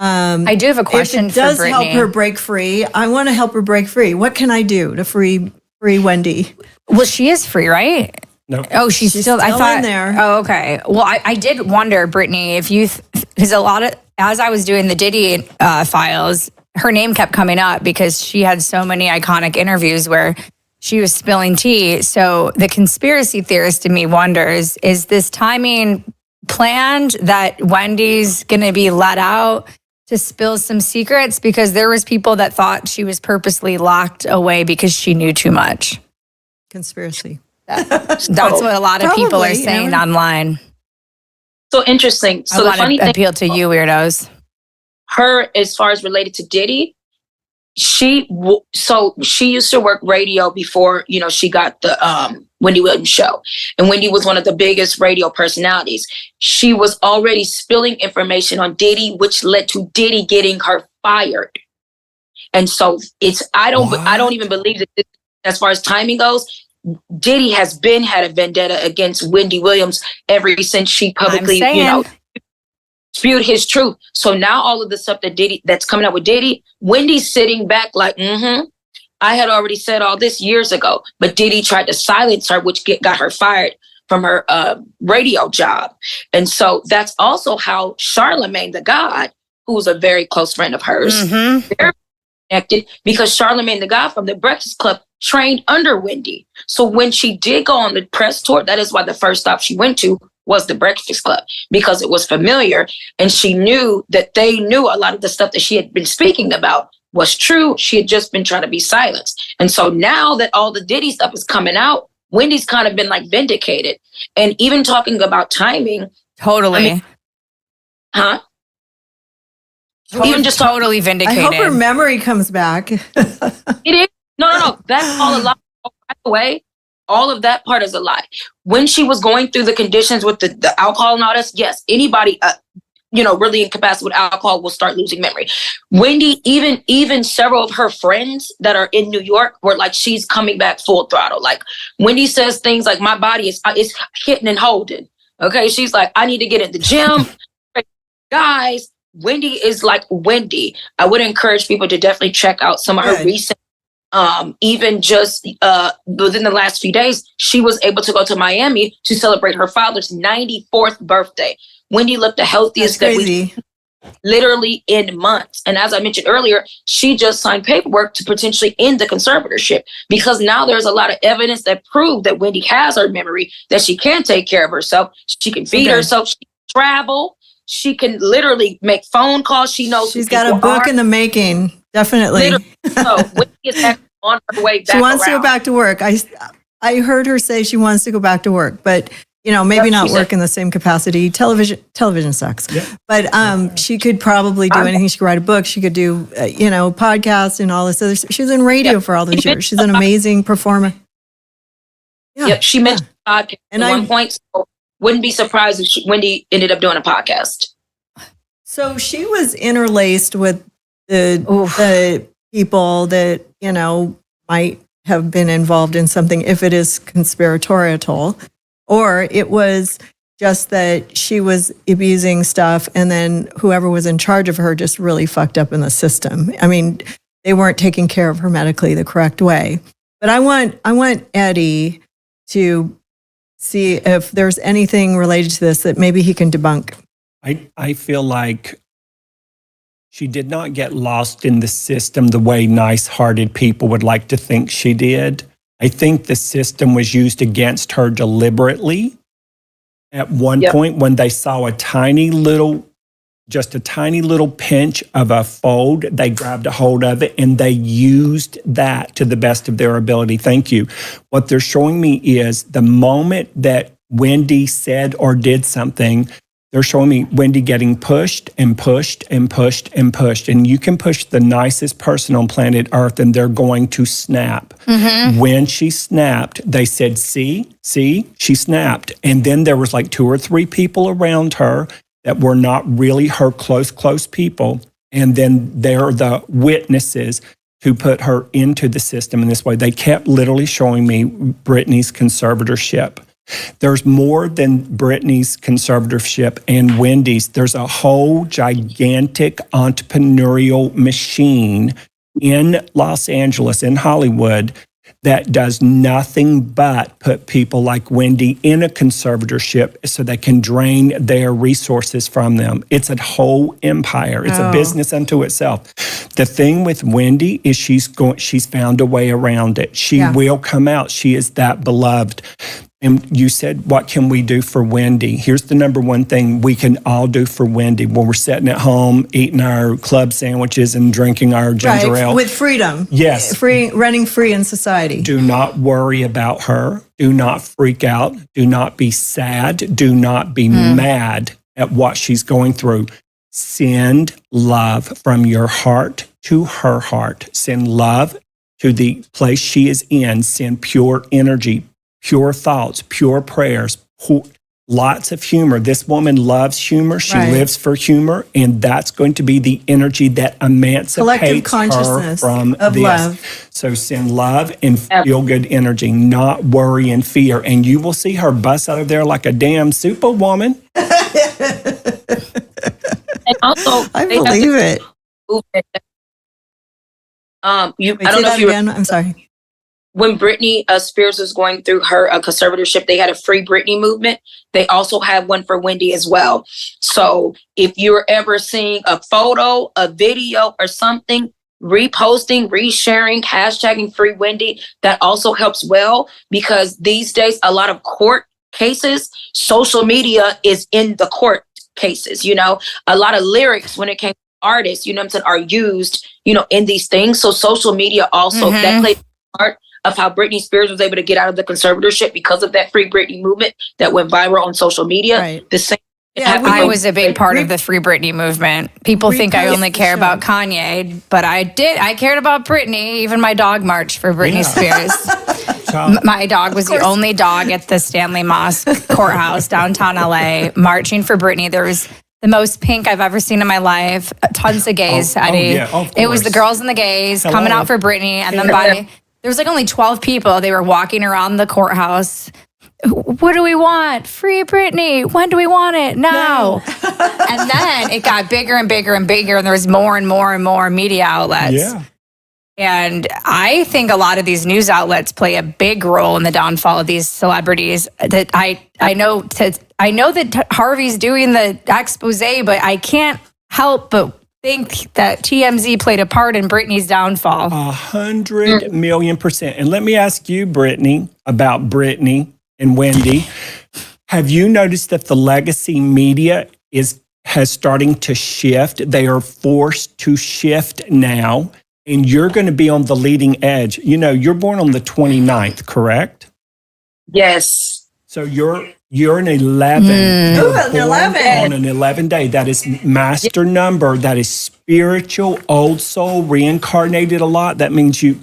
I do have a question for Brittany. If it does help her break free, I want to help her break free. What can I do to free Wendy? Well, she is free, right? No. Oh, she's still I thought, in there. Oh, okay. Well, I did wonder, Brittany, if you, because as I was doing the Diddy files, her name kept coming up because she had so many iconic interviews where she was spilling tea. So the conspiracy theorist in me wonders, is this timing planned that Wendy's going to be let out to spill some secrets? Because there was people that thought she was purposely locked away because she knew too much. Conspiracy. That's what a lot of people are saying online. So interesting. So I the want funny to thing, appeal to you weirdos. her, as far as related to Diddy, she used to work radio before, she got the Wendy Williams show. And Wendy was one of the biggest radio personalities. She was already spilling information on Diddy, which led to Diddy getting her fired. And so I don't even believe that as far as timing goes, Diddy has had a vendetta against Wendy Williams ever since she publicly, spewed his truth. So now all of the stuff that's coming out with Diddy, Wendy's sitting back like, I had already said all this years ago, but Diddy tried to silence her, which got her fired from her radio job. And so that's also how Charlamagne the God, who's a very close friend of hers, they're connected because Charlamagne the God from the Breakfast Club trained under Wendy. So when she did go on the press tour, that is why the first stop she went to was the Breakfast Club, because it was familiar. And she knew that they knew a lot of the stuff that she had been speaking about was true. She had just been trying to be silenced. And so now that all the Diddy stuff is coming out, Wendy's kind of been like vindicated. And even talking about timing. Totally. Even just totally vindicated. I hope her memory comes back. It is. No. That's all a lie. By the way, all of that part is a lie. When she was going through the conditions with the alcohol and all this, yes, anybody, really incapacitated with alcohol will start losing memory. Wendy, even several of her friends that are in New York were like, she's coming back full throttle. Like Wendy says things like, my body is hitting and holding. Okay. She's like, I need to get in the gym. Guys, Wendy is like Wendy. I would encourage people to definitely check out some of her recent, even just within the last few days, she was able to go to Miami to celebrate her father's 94th birthday. Wendy looked the healthiest that we literally in months. And as I mentioned earlier, she just signed paperwork to potentially end the conservatorship because now there's a lot of evidence that prove that Wendy has her memory, that she can take care of herself. She can feed herself. She can travel. She can literally make phone calls. She knows she's got a book in the making. Definitely. So Wendy is on her way back. She wants to go back to work. I heard her say she wants to go back to work, but maybe not work in the same capacity. Television sucks. Yeah. But she could probably do anything. She could write a book. She could do podcasts and all this other stuff. She was in radio for all those years. She's an amazing performer. Yeah. Yep. She mentioned podcast at one point. So wouldn't be surprised if Wendy ended up doing a podcast. So she was interlaced with the people that, might have been involved in something if it is conspiratorial, or it was just that she was abusing stuff and then whoever was in charge of her just really fucked up in the system. I mean, they weren't taking care of her medically the correct way. But I want Eddie to see if there's anything related to this that maybe he can debunk. I feel like she did not get lost in the system the way nice-hearted people would like to think she did. I think the system was used against her deliberately. At one point, when they saw a tiny little pinch of a fold, they grabbed a hold of it and they used that to the best of their ability. Thank you. What they're showing me is the moment that Wendy said or did something, they're showing me Wendy getting pushed and pushed and pushed and pushed. And you can push the nicest person on planet Earth and they're going to snap. Mm-hmm. When she snapped, they said, see, she snapped. And then there was like 2 or 3 people around her that were not really her close people. And then they're the witnesses who put her into the system in this way. They kept literally showing me Brittany's conservatorship. There's more than Brittany's conservatorship and Wendy's. There's a whole gigantic entrepreneurial machine in Los Angeles, in Hollywood, that does nothing but put people like Wendy in a conservatorship so they can drain their resources from them. It's a whole empire. It's a business unto itself. The thing with Wendy is she's found a way around it. She will come out. She is that beloved. And you said, what can we do for Wendy? Here's the number one thing we can all do for Wendy when we're sitting at home, eating our club sandwiches and drinking our ginger ale. With freedom. Yes. Running free in society. Do not worry about her. Do not freak out. Do not be sad. Do not be mad at what she's going through. Send love from your heart to her heart. Send love to the place she is in. Send pure energy, pure thoughts, pure prayers, lots of humor. This woman loves humor. She lives for humor, and that's going to be the energy that emancipates collective consciousness her from of this. Love. So send love and feel good energy, not worry and fear, and you will see her bust out of there like a damn superwoman. And also, I believe it. I don't Say know that if you again. I'm sorry. When Britney Spears was going through her conservatorship, they had a Free Britney movement. They also had one for Wendy as well. So if you're ever seeing a photo, a video, or something, reposting, resharing, hashtagging Free Wendy, that also helps well, because these days, a lot of court cases, social media is in the court cases. You know, a lot of lyrics when it came to artists, you know what I'm saying, are used, you know, in these things. So social media also, that plays a part of how Britney Spears was able to get out of the conservatorship because of that Free Britney movement that went viral on social media. Right. The same. Yeah, I was a big part of the Free Britney movement. People think I only care about Kanye, but I cared about Britney. Even my dog marched for Britney Spears. My dog was the only dog at the Stanley Mosque courthouse downtown LA marching for Britney. There was the most pink I've ever seen in my life. Tons of gays, Eddie. It was the girls and the gays coming out for Britney, and then there was like only 12 people. They were walking around the courthouse. What do we want? Free Britney. When do we want it? Now. And then it got bigger and bigger and bigger, and there was more and more and more media outlets. Yeah. And I think a lot of these news outlets play a big role in the downfall of these celebrities. That I know that Harvey's doing the expose, but I can't help but think that TMZ played a part in Britney's downfall. 100,000,000%. And let me ask you, Brittany, about Britney and Wendy. Have you noticed that the legacy media has starting to shift? They are forced to shift now, and you're going to be on the leading edge. You know, you're born on the 29th, correct? Yes. So you're an 11. An 11. On an 11 day. That is master number. That is spiritual, old soul, reincarnated a lot. That means you,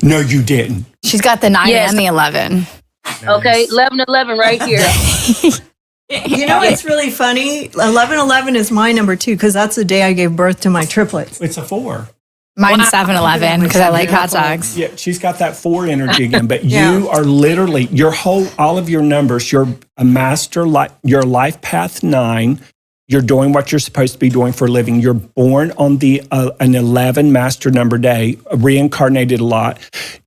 no, you didn't. She's got the 9 and the 11. Okay, 11-11 right here. You know what's really funny? 11-11 is my number too, because that's the day I gave birth to my triplets. It's a 4. Mine's 7-11 because I like hot dogs. Yeah, she's got that 4 energy again. But you are literally all of your numbers. You're a master. Your life path 9. You're doing what you're supposed to be doing for a living. You're born on an 11 master number day, reincarnated a lot.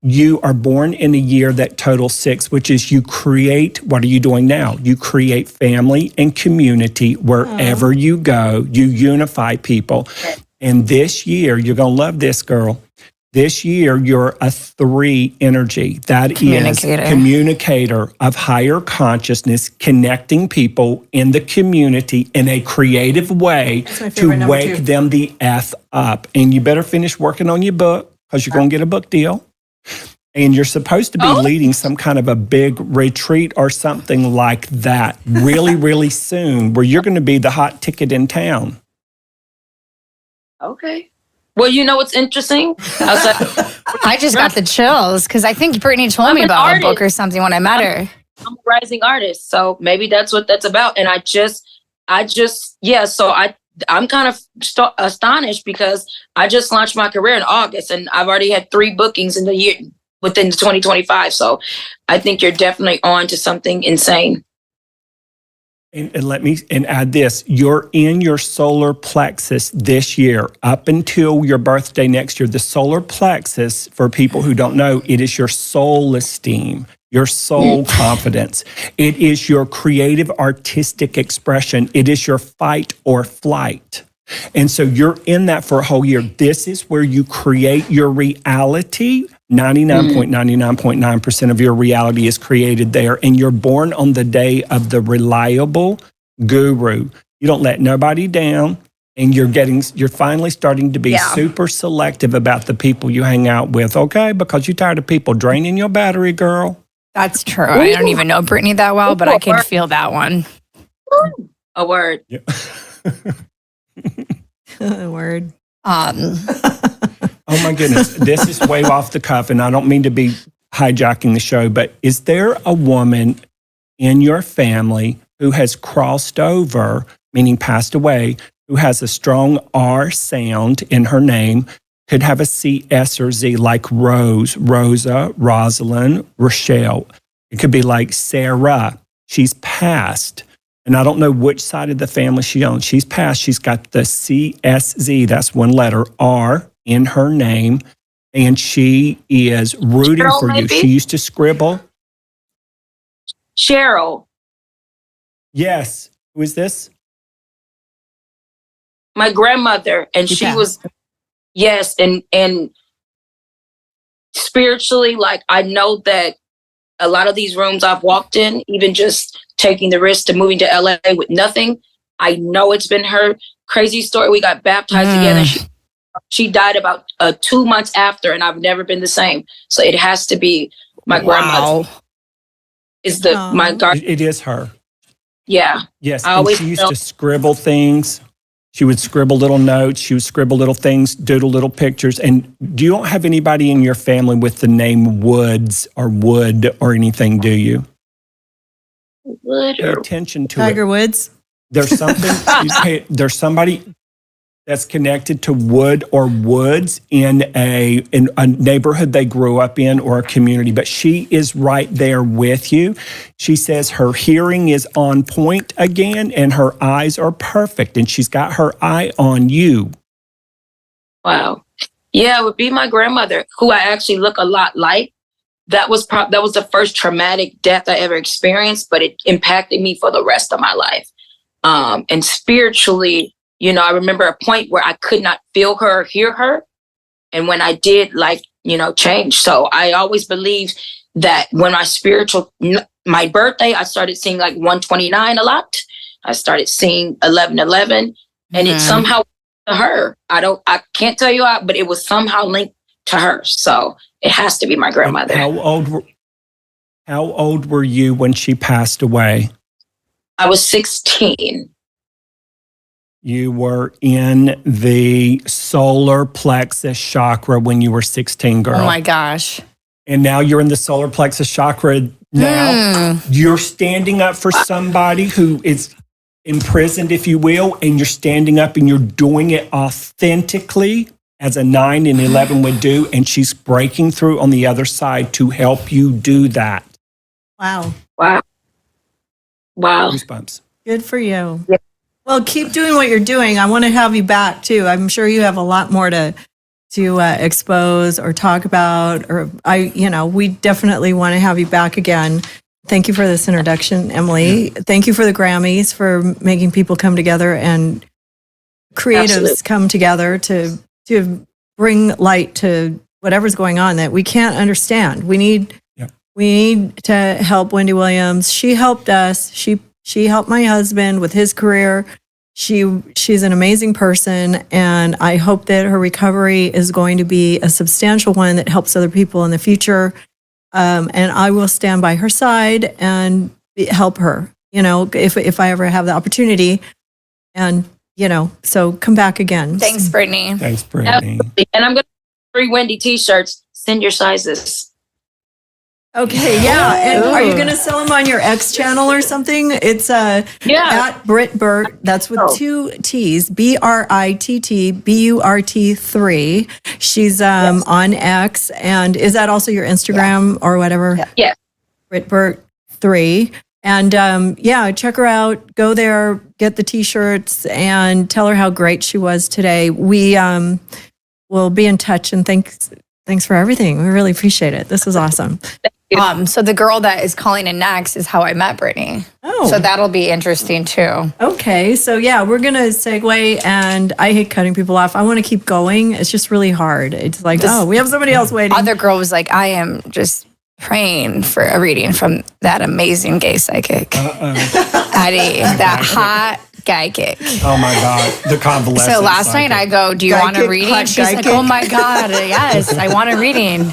You are born in a year that totals 6, which is you create, what are you doing now? You create family and community wherever you go. You unify people. And this year, you're going to love this, girl. This year, you're a 3 energy. That is communicator of higher consciousness, connecting people in the community in a creative way to wake them the F up. And you better finish working on your book because you're going to get a book deal. And you're supposed to be leading some kind of a big retreat or something like that really, really soon, where you're going to be the hot ticket in town. Okay. Well, you know what's interesting? I just got the chills because I think Brittany told me about a book or something when I met her. I'm a rising artist, so maybe that's what that's about. And I'm kind of astonished because I just launched my career in August, and I've already had 3 bookings in the year within 2025. So I think you're definitely on to something insane. And let me add this. You're in your solar plexus this year up until your birthday next year. The solar plexus, for people who don't know, it is your soul esteem, your soul confidence. It is your creative artistic expression. It is your fight or flight. And so you're in that for a whole year. This is where you create your reality. 99.99% of your reality is created there. And you're born on the day of the reliable guru. You don't let nobody down. And you're finally starting to be super selective about the people you hang out with, okay? Because you're tired of people draining your battery, girl. That's true. I don't even know Brittany that well, but I can feel that one. A word. Yeah. A word. Oh my goodness, this is way off the cuff, and I don't mean to be hijacking the show, but is there a woman in your family who has crossed over, meaning passed away, who has a strong R sound in her name, could have a C, S, or Z, like Rose, Rosa, Rosalind, Rochelle? It could be like Sarah. She's passed. And I don't know which side of the family she owns. She's passed. She's got the CSZ, that's one letter, R in her name. And she is rooting Cheryl, for you. maybe? She used to scribble. Cheryl. Yes. Who is this? My grandmother. And she was, and spiritually, like, I know that a lot of these rooms I've walked in, even just taking the risk to moving to LA with nothing, I know it's been her. Crazy story. We got baptized together. She died about 2 months after, and I've never been the same. So it has to be my grandmother. Is my guardian. It is her. Yeah. Yes. And she used to scribble things. She would scribble little notes. She would scribble little things, doodle little pictures. And you don't have anybody in your family with the name Woods or Wood or anything, do you? Pay attention to Tiger Woods. There's something. There's somebody that's connected to Wood or Woods in a neighborhood they grew up in or a community. But she is right there with you. She says her hearing is on point again and her eyes are perfect. And she's got her eye on you. Wow. Yeah, it would be my grandmother, who I actually look a lot like. That was the first traumatic death I ever experienced, but it impacted me for the rest of my life. And spiritually, I remember a point where I could not feel her or hear her. And when I did, change. So I always believed that when my birthday, I started seeing like 129 a lot. I started seeing 1111, and it somehow to her. I can't tell you how, but it was somehow linked to her. So it has to be my grandmother. And how old were you when she passed away? I was 16. You were in the solar plexus chakra when you were 16, girl. Oh my gosh. And now you're in the solar plexus chakra now. You're standing up for somebody who is imprisoned, if you will, and you're standing up and you're doing it authentically as a 9 and 11 would do. And she's breaking through on the other side to help you do that. Wow. Wow. Goosebumps. Good for you. Yeah. Well, keep doing what you're doing. I want to have you back too. I'm sure you have a lot more to expose or talk about. Or we definitely want to have you back again. Thank you for this introduction, Emily. Yeah. Thank you for the Grammys for making people come together and creatives come together to bring light to whatever's going on that we can't understand. We need to help Wendy Williams. She helped us. She helped my husband with his career. She's an amazing person, and I hope that her recovery is going to be a substantial one that helps other people in the future. And I will stand by her side and help her, if I ever have the opportunity. And, so come back again. Thanks, Brittany. Thanks, Brittany. And I'm going to free Wendy t-shirts. Send your sizes. Okay, yeah. And are you going to sell them on your X channel or something? It's at Britt Burt. That's with 2 T's. BRITTBURT3. She's on X. And is that also your Instagram or whatever? Yeah. Britt Burt 3. And check her out. Go there, get the t-shirts, and tell her how great she was today. We will be in touch, and thanks for everything. We really appreciate it. This was awesome. So the girl that is calling in next is how I met Brittany. Oh. So that'll be interesting too. Okay. So we're going to segue, and I hate cutting people off. I want to keep going. It's just really hard. It's like, we have somebody else waiting. Other girl was like, I am just praying for a reading from that amazing gay psychic. Eddie, that hot guy kick. Oh my God, the convalescent. So last night I go, do you want a reading? She's like, oh my God, yes, I want a reading.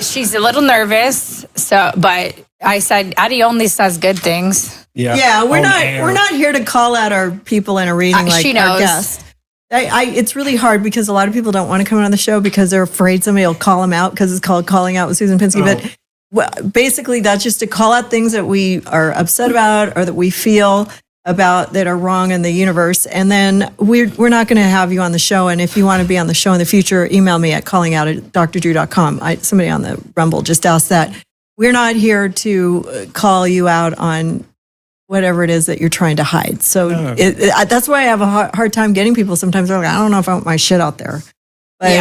She's a little nervous, but I said, Eddie only says good things. Yeah, we're not here to call out our people in a reading like she knows. Our guests. It's really hard because a lot of people don't want to come on the show because they're afraid somebody will call them out because it's called Calling Out with Susan Pinsky. But basically, that's just to call out things that we are upset about or that we feel about that are wrong in the universe. And then we're not going to have you on the show. And if you want to be on the show in the future, email me at callingout@drdrew.com. Somebody on the Rumble just asked that. We're not here to call you out on whatever it is that you're trying to hide. So that's why I have a hard time getting people. Sometimes they're like, I don't know if I want my shit out there. But,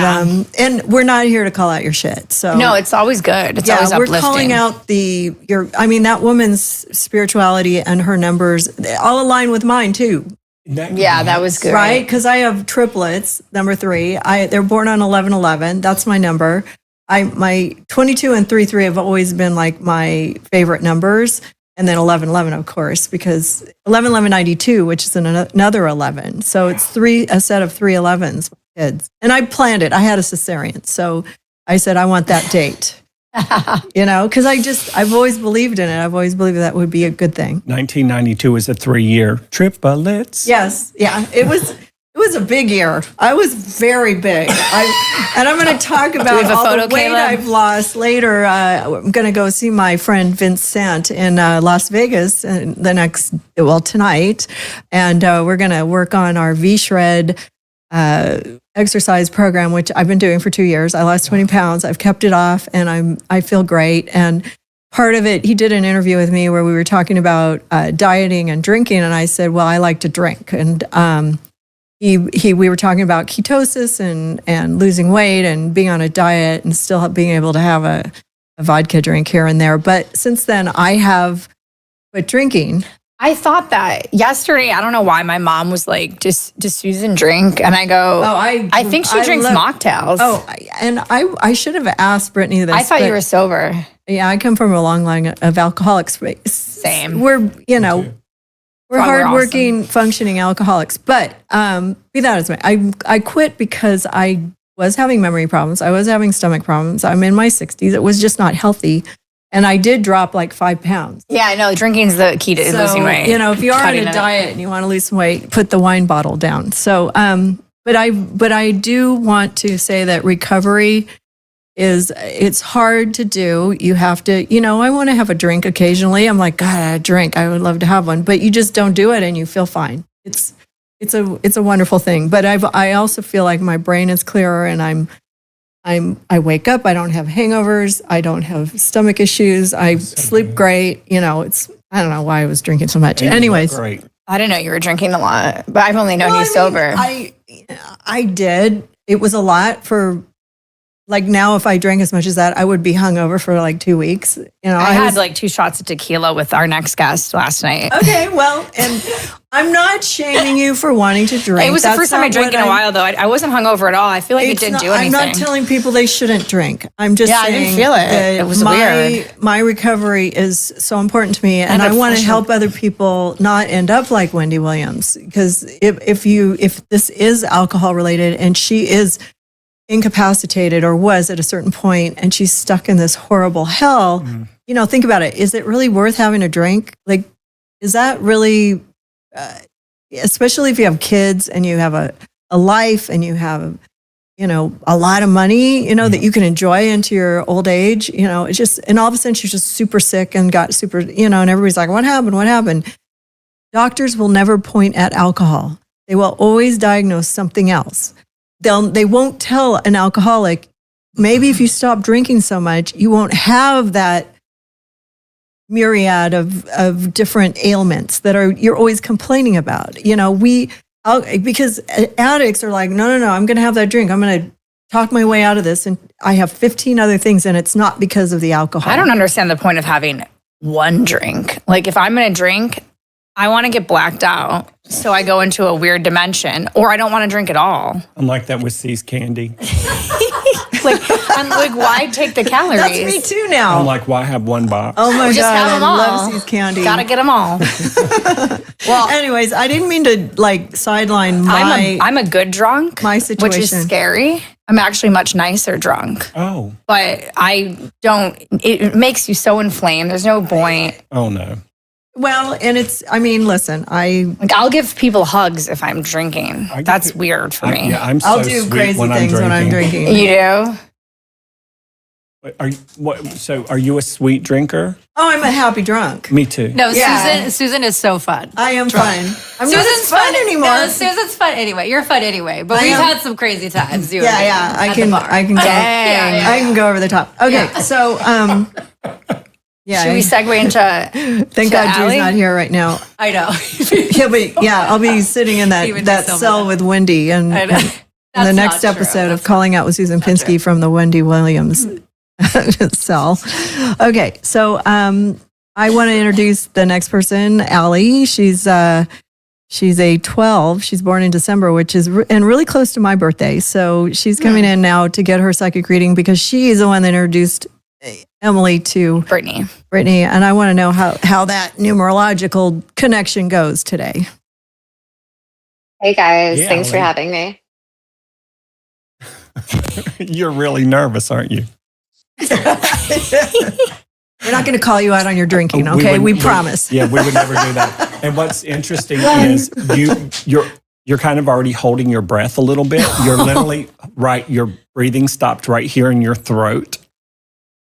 and we're not here to call out your shit. So no, it's always good. It's always uplifting. We're calling out that woman's spirituality and her numbers, they all align with mine too. That was good. Right? Because I have triplets, number 3. They're born on 11/11. That's my number. My 22 and 3/3 have always been like my favorite numbers. And then 11/11, of course, because 11/11/92, which is another 11. So it's a set of 3 11s. Kids. And I planned it. I had a cesarean. So I said, I want that date, because I've always believed in it. I've always believed that would be a good thing. 1992 is a 3-year triplets. Yes. Yeah. It was a big year. I was very big. And I'm going to talk about all the weight I've lost later. I'm going to go see my friend Vincent in Las Vegas tonight. And we're going to work on our V-Shred exercise program, which I've been doing for 2 years. I lost 20 pounds. I've kept it off, and I feel great. And part of it, he did an interview with me where we were talking about dieting and drinking, and I said, well, I like to drink. And we were talking about ketosis and losing weight and being on a diet and still being able to have a vodka drink here and there. But since then, I have quit drinking. I thought that yesterday. I don't know why my mom was like, "Does Susan drink?" And I go, I think she drinks mocktails." I should have asked Brittany this. I thought you were sober. Yeah, I come from a long line of alcoholics. Same. We're hardworking, functioning alcoholics. But be that as it may, I quit because I was having memory problems. I was having stomach problems. I'm in my 60s. It was just not healthy. And I did drop like 5 pounds. Yeah, I know. Drinking's the key to losing weight. If you are on a diet and you want to lose some weight, put the wine bottle down. So, but I do want to say that recovery it's hard to do. You have to, I want to have a drink occasionally. I'm like, God, a drink. I would love to have one, but you just don't do it and you feel fine. It's a wonderful thing. But I also feel like my brain is clearer and I wake up, I don't have hangovers, I don't have stomach issues, I sleep great. I don't know why I was drinking so much. Anyways, I didn't know you were drinking a lot, but I've only known you sober. I did. It was a lot for, like, now if I drank as much as that, I would be hungover for like 2 weeks. You know, I had like 2 shots of tequila with our next guest last night. Okay, well, and I'm not shaming you for wanting to drink. It was the first time I drank in a while, though. I wasn't hungover at all. I feel like it didn't do anything. I'm not telling people they shouldn't drink. I'm just saying I didn't feel it. It was weird. My recovery is so important to me, and I want to help other people not end up like Wendy Williams. Because if this is alcohol related and she is incapacitated or was at a certain point and she's stuck in this horrible hell, you know, think about it. Is it really worth having a drink? Like, is that really, especially if you have kids and you have a life and you have, you know, a lot of money, you know, that you can enjoy into your old age, you know, it's just, and all of a sudden she's just super sick and got super, you know, and everybody's like, what happened? What happened? Doctors will never point at alcohol. They will always diagnose something else. They won't tell an alcoholic, maybe if you stop drinking so much, you won't have that myriad of different ailments that you're always complaining about. You know, because addicts are like, no, I'm going to have that drink. I'm going to talk my way out of this. And I have 15 other things, and it's not because of the alcohol. I don't understand the point of having one drink. Like, if I'm going to drink, I want to get blacked out, so I go into a weird dimension, or I don't want to drink at all. I'm like that with C's candy. I'm like, why take the calories? That's me too now. I'm like, why have one box? Oh my Just God, have them all. I love C's candy. Gotta get them all. Well, anyways, I didn't mean to like sideline I'm a good drunk, my situation, which is scary. I'm actually much nicer drunk. Oh. But it makes you so inflamed. There's no point. Oh, no. Well, and listen, I'll give people hugs if I'm drinking. That's weird for me. Yeah, I'll do crazy things when I'm drinking. You do? So are you a sweet drinker? Oh, I'm a happy drunk. Me too. No, Yeah. Susan is so fun. I am fun. I'm not as fun anymore. No, Susan's fun anyway. You're fun anyway. But we've had some crazy times. You and me I at the bar. can go over the top. Okay, so yeah. Should we segue into? Thank God Drew's not here right now. I know. I'll be sitting in that cell with Wendy and the next episode of Calling Out with Susan Pinsky from the Wendy Williams cell. Okay, so I want to introduce the next person, Allie. She's a 12. She's born in December, which is and really close to my birthday. So she's coming in now to get her psychic reading because she is the one that introduced Emily to Brittany, and I want to know how that numerological connection goes today. Hey guys, Yeah, thanks for having me. You're really nervous, aren't you? We're not going to call you out on your drinking, okay? We promise. Yeah, we would never do that. And what's interesting is you're kind of already holding your breath a little bit. You're literally your breathing stopped right here in your throat.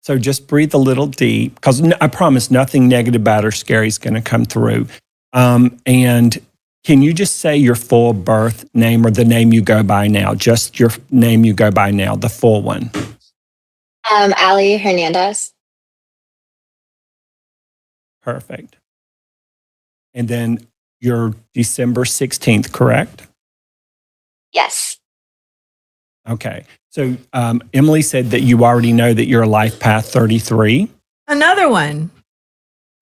So just breathe a little deep, because I promise nothing negative, bad, or scary is going to come through. And can you just say your full birth name or the name you go by now? Just your name you go by now, the full one. Allie Hernandez. Perfect. And then you're December 16th, correct? Yes. Okay. So Emily said that you already know that you're a life path 33. Another one.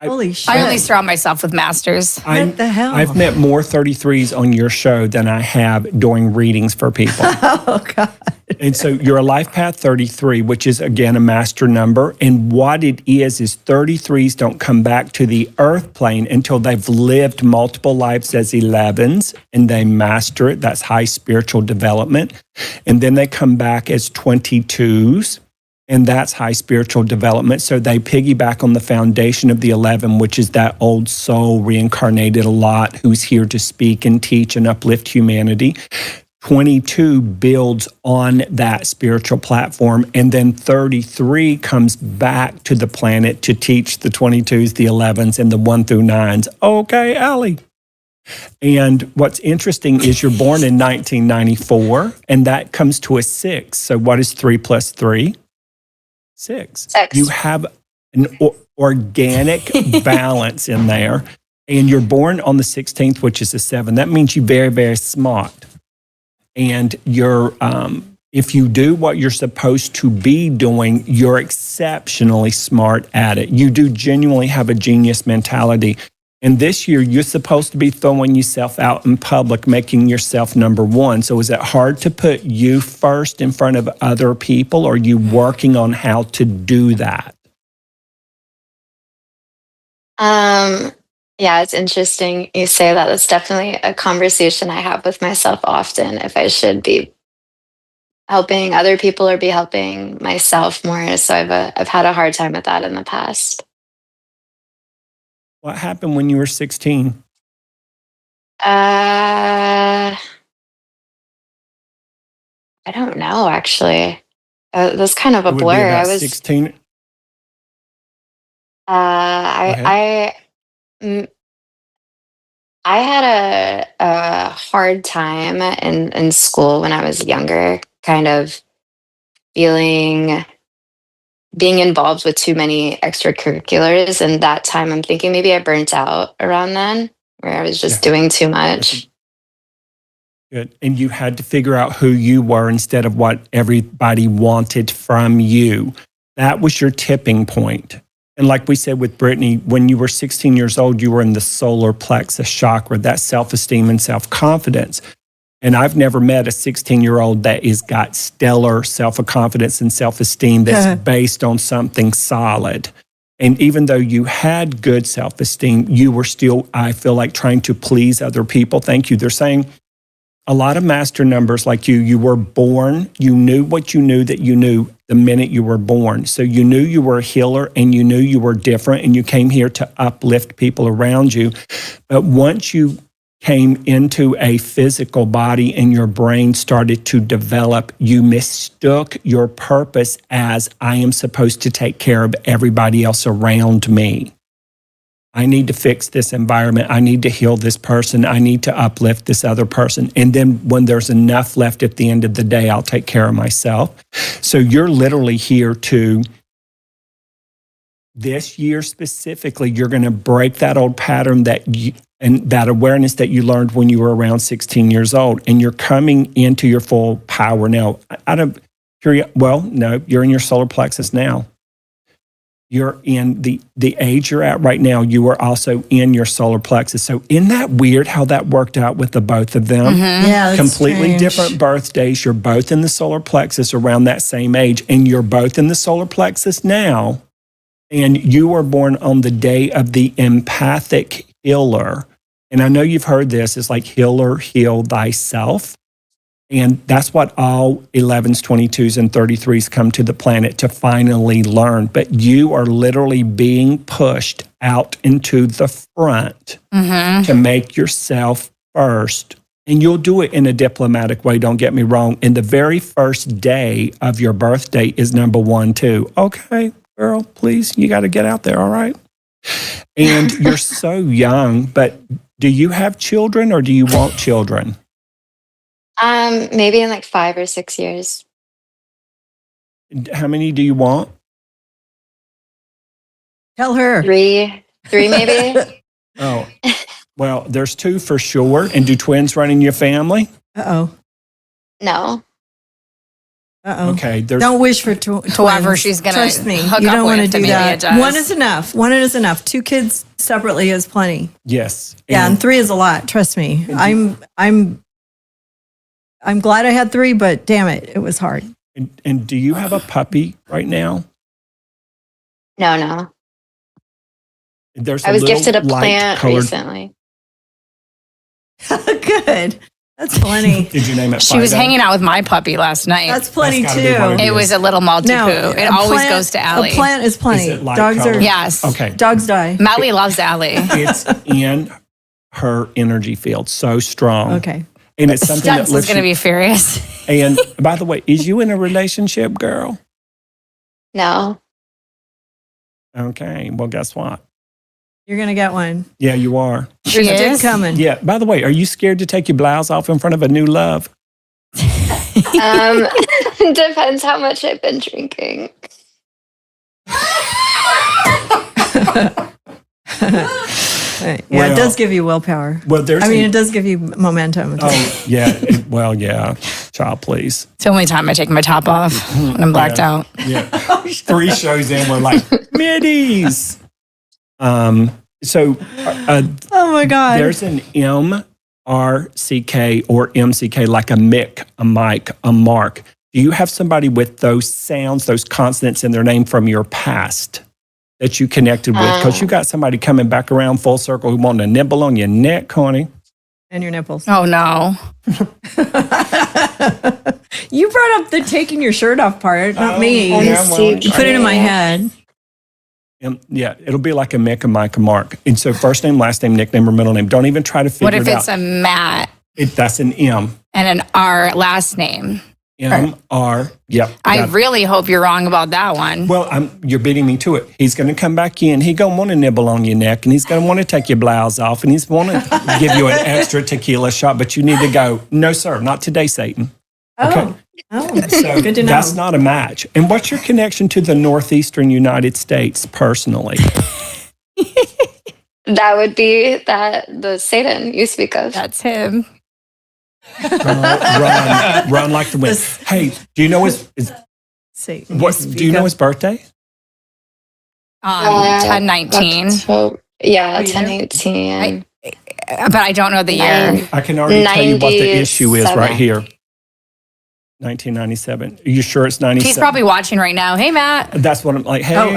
Holy shit. I only surround myself with masters. What the hell? I've met more 33s on your show than I have doing readings for people. Oh, God. And so you're a life path 33, which is, again, a master number. And what it is 33s don't come back to the earth plane until they've lived multiple lives as 11s and they master it. That's high spiritual development. And then they come back as 22s. And that's high spiritual development. So they piggyback on the foundation of the 11, which is that old soul reincarnated a lot who's here to speak and teach and uplift humanity. 22 builds on that spiritual platform. And then 33 comes back to the planet to teach the 22s, the 11s, and the 1 through 9s. Okay, Allie. And what's interesting is you're born in 1994, and that comes to a 6. So what is 3 plus 3? 6. You have an organic balance in there. And you're born on the 16th, which is a 7. That means you're very, very smart. And you're, if you do what you're supposed to be doing, you're exceptionally smart at it. You do genuinely have a genius mentality. And this year, you're supposed to be throwing yourself out in public, making yourself number one. So is it hard to put you first in front of other people, or are you working on how to do that? Yeah, it's interesting you say that. It's definitely a conversation I have with myself often, if I should be helping other people or be helping myself more. So I've had a hard time with that in the past. What happened when you were 16? I don't know, actually. It was kind of a It would be blur. about I was 16. I had a hard time in school when I was younger, kind of being involved with too many extracurriculars. And that time I'm thinking maybe I burnt out around then, where I was just doing too much. Good. And you had to figure out who you were instead of what everybody wanted from you. That was your tipping point. And like we said with Brittany, when you were 16 years old, you were in the solar plexus chakra, that self-esteem and self-confidence. And I've never met a 16-year-old that has got stellar self-confidence and self-esteem that's based on something solid. And even though you had good self-esteem, you were still, I feel like, trying to please other people. Thank you. They're saying a lot of master numbers like you were born, you knew what you knew that you knew the minute you were born. So you knew you were a healer and you knew you were different and you came here to uplift people around you. But once you came into a physical body and your brain started to develop, you mistook your purpose as I am supposed to take care of everybody else around me. I need to fix this environment. I need to heal this person. I need to uplift this other person. And then when there's enough left at the end of the day, I'll take care of myself. So you're literally here to, this year specifically, you're going to break that old pattern and that awareness that you learned when you were around 16 years old. And you're coming into your full power now. You're in your solar plexus now. You're in the age you're at right now, you were also in your solar plexus. So isn't that weird how that worked out with the both of them? Mm-hmm. Yeah, that's completely strange. Different birthdays. You're both in the solar plexus around that same age, and you're both in the solar plexus now. And you were born on the day of the empathic healer. And I know you've heard this. It's like healer, heal thyself. And that's what all 11s, 22s, and 33s come to the planet to finally learn. But you are literally being pushed out into the front to make yourself first. And you'll do it in a diplomatic way, don't get me wrong. And the very first day of your birthday is number 1, too. Okay, girl, please, you got to get out there, all right? And you're so young, but do you have children or do you want children? Maybe in like 5 or 6 years. How many do you want? Tell her. 3 maybe. Oh, well, there's 2 for sure. And do twins run in your family? Uh-oh. No. Uh-oh. Okay. Don't wish for twins. Whoever she's going to trust me. hook You up don't want to with, do Amelia that. does. 1 is enough. 1 is enough. 2 kids separately is plenty. Yes. Yeah, and 3 is a lot. Trust me. I'm glad I had 3, but damn it, it was hard. And do you have a puppy right now? No. There's I was little gifted a light plant colored- recently. Good. That's plenty. Did you name it She was Fido? hanging out with my puppy last night. That's plenty That's gotta be what too. It was a little Maltipoo. No, It a always plant- goes to Allie. A plant is plenty. Is it light Dogs colored? are. Yes. Okay. Dogs die. Melly loves Allie. It's in her energy field, so strong. Okay. And it's something that Stutz is lifts going to you. be furious. And by the way, is you in a relationship, girl? No. Okay. Well, guess what? You're gonna get one. Yeah, you are. She There's a is? dick coming. Yeah. By the way, are you scared to take your blouse off in front of a new love? Depends how much I've been drinking. It Well- does give you willpower. Well, it does give you momentum. Oh, yeah. Yeah. Child, please. It's the only time I take my top off when I'm blacked out. Yeah. 3 shows in, we're like, middies. So, Oh my God. there's an M-R-C-K or M-C-K, like a Mick, a Mike, a Mark. Do you have somebody with those sounds, those consonants in their name from your past that you connected with? Because you got somebody coming back around full circle who wanting to nibble on your neck, honey. And your nipples. Oh, no. You brought up the taking your shirt off part, not me. yeah, well, You put it in my head. Yeah, it'll be like a Mick, a Mike, a Mark. And so first name, last name, nickname, or middle name. Don't even try to figure What if it it's out. a Matt That's an M. and an R last name? M-R. Yep. I really hope you're wrong about that one. Well, you're beating me to it. He's going to come back in. He's going to want to nibble on your neck, and he's going to want to take your blouse off, and he's going to give you an extra tequila shot, but you need to go, no, sir, not today, Satan. Okay? So good to know. that's not a match. And what's your connection to the northeastern United States personally? That would be the Satan you speak of. That's him. Run like the wind. Hey, do you know his Satan. do you know his birthday? 10/19. Yeah, Oh, you know? 10/18. But I don't know the year. I can already tell you what the issue is 97. right here. 1997. Are you sure it's 97? He's probably watching right now. Hey, Matt. That's what I'm like. Hey,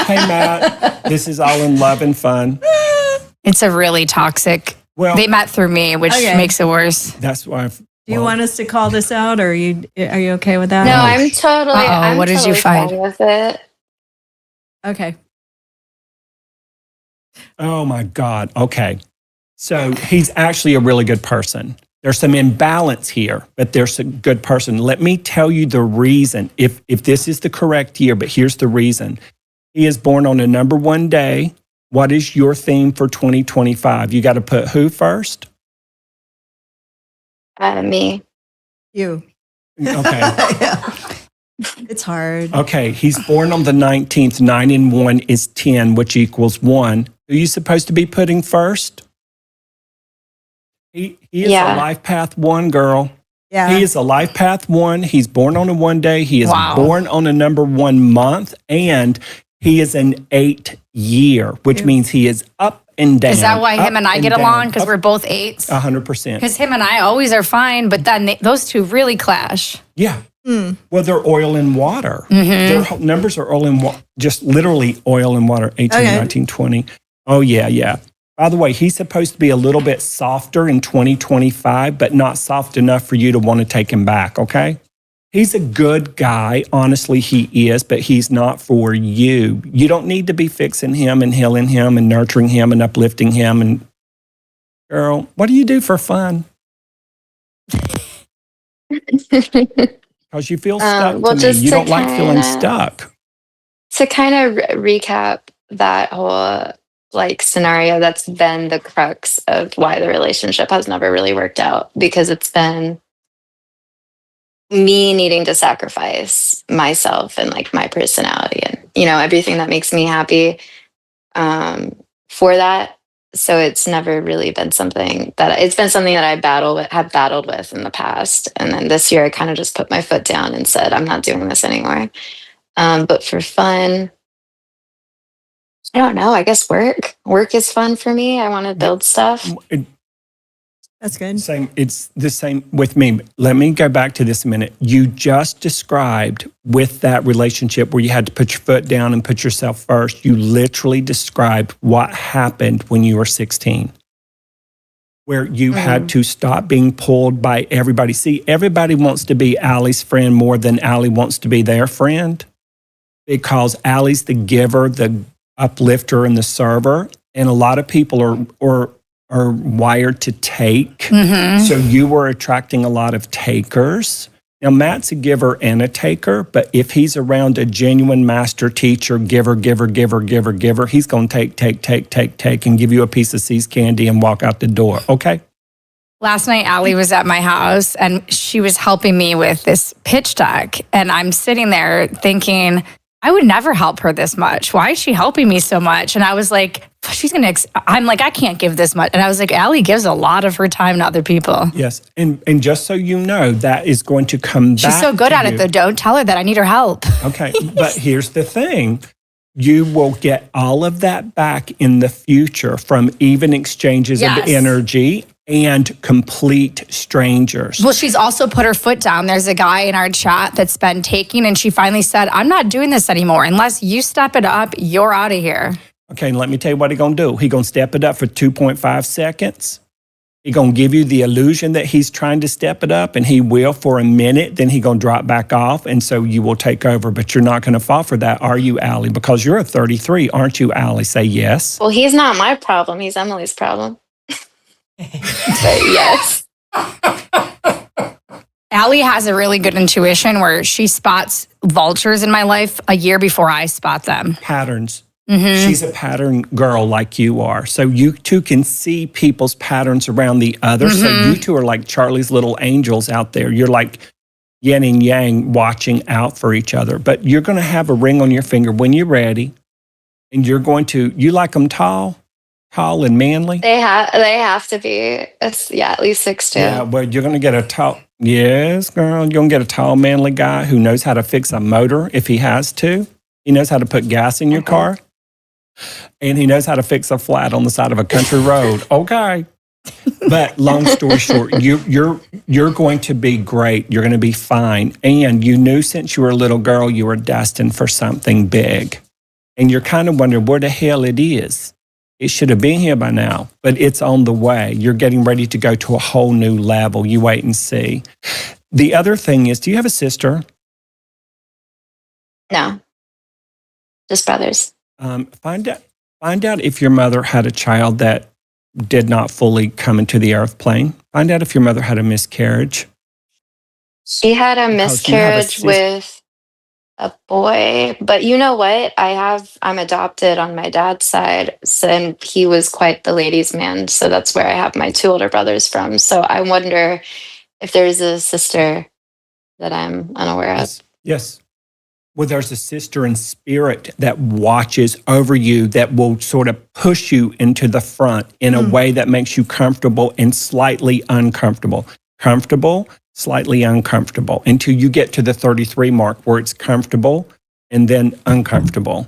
hey, Matt. This is all in love and fun. It's a really toxic. Well, They met through me, which Okay. makes it worse. that's why. Do you want us to call this out, or are you okay with that? No, I'm totally. Uh-oh, I'm what did you totally find? fine with it. Okay. Oh my God. Okay. So he's actually a really good person. There's some imbalance here, but there's a good person. Let me tell you the reason. If this is the correct year, but here's the reason. He is born on a number 1 day. What is your theme for 2025? You got to put who first? Me. You. Okay. It's hard. Okay. He's born on the 19th. 9 and 1 is 10, which equals 1. Who are you supposed to be putting first? He is a life path 1, girl. Yeah. He is a life path 1. He's born on a 1 day. He is Wow. born on a number 1 month. And he is an 8 year, which means he is up and down. Is that why him and I get along? Because Up we're both 8s? 100%. Because him and I always are fine, but then those two really clash. Yeah. Well, they're oil and water. Their numbers are oil and water, just literally oil and water, 18, Okay. 19, 20. Oh, yeah. By the way, he's supposed to be a little bit softer in 2025, but not soft enough for you to want to take him back, okay? He's a good guy. Honestly, he is, but he's not for you. You don't need to be fixing him and healing him and nurturing him and uplifting him. And girl, what do you do for fun? Because you feel stuck well, to me. just You to don't like feeling kinda- stuck. To kind of recap that whole scenario, that's been the crux of why the relationship has never really worked out, because it's been me needing to sacrifice myself and my personality and everything that makes me happy for that. So it's never really been something that I have battled with in the past. And then this year I kind of just put my foot down and said, I'm not doing this anymore. But for fun, I don't know. I guess work is fun for me. I want to build stuff. That's good. It's the same with me. Let me go back to this a minute. You just described with that relationship where you had to put your foot down and put yourself first. You literally described what happened when you were 16, where you had to stop being pulled by everybody. See, everybody wants to be Allie's friend more than Allie wants to be their friend, because Allie's the giver, the uplifter, and the server. And a lot of people are wired to take. So you were attracting a lot of takers. Now, Matt's a giver and a taker, but if he's around a genuine master teacher, giver, he's going to take, and give you a piece of C's candy and walk out the door. Okay? Last night, Allie was at my house and she was helping me with this pitch deck. And I'm sitting there thinking, I would never help her this much. Why is she helping me so much? And I was like, I'm like, I can't give this much. And I was like, Allie gives a lot of her time to other people. Yes. And just so you know, that is going to come back. She's so good at it, though. Don't tell her that I need her help. Okay. But here's the thing. You will get all of that back in the future from even exchanges of energy and complete strangers. Well, she's also put her foot down. There's a guy in our chat that's been taking, and she finally said, I'm not doing this anymore. Unless you step it up, you're out of here. Okay, and let me tell you what he's going to do. He's going to step it up for 2.5 seconds. He's going to give you the illusion that he's trying to step it up, and he will for a minute. Then he's going to drop back off, and so you will take over. But you're not going to fall for that, are you, Allie? Because you're a 33, aren't you, Allie? Say yes. Well, he's not my problem. He's Emily's problem. But yes. Allie has a really good intuition where she spots vultures in my life a year before I spot them. Patterns. Mm-hmm. She's a pattern girl like you are. So you two can see people's patterns around the other. Mm-hmm. So you two are like Charlie's little angels out there. You're like yin and yang watching out for each other. But you're going to have a ring on your finger when you're ready. And you're going to, you like them tall and manly? They have to be, at least 6'2". Yeah, well, you're going to get a tall, yes, girl. You're going to get a tall, manly guy who knows how to fix a motor if he has to. He knows how to put gas in your car. And he knows how to fix a flat on the side of a country road. Okay. But long story short, you're going to be great. You're going to be fine. And you knew since you were a little girl, you were destined for something big. And you're kind of wondering where the hell it is. It should have been here by now, but it's on the way. You're getting ready to go to a whole new level. You wait and see. The other thing is, do you have a sister? No. Just brothers. Find out if your mother had a child that did not fully come into the earth plane. Find out if your mother had a miscarriage. She had a miscarriage with a boy, but you know what? I'm adopted on my dad's side, and he was quite the ladies' man. So that's where I have my 2 older brothers from. So I wonder if there's a sister that I'm unaware of. Yes. Well, there's a sister in spirit that watches over you that will sort of push you into the front in a way that makes you comfortable and slightly uncomfortable. Comfortable, slightly uncomfortable until you get to the 33 mark where it's comfortable and then uncomfortable.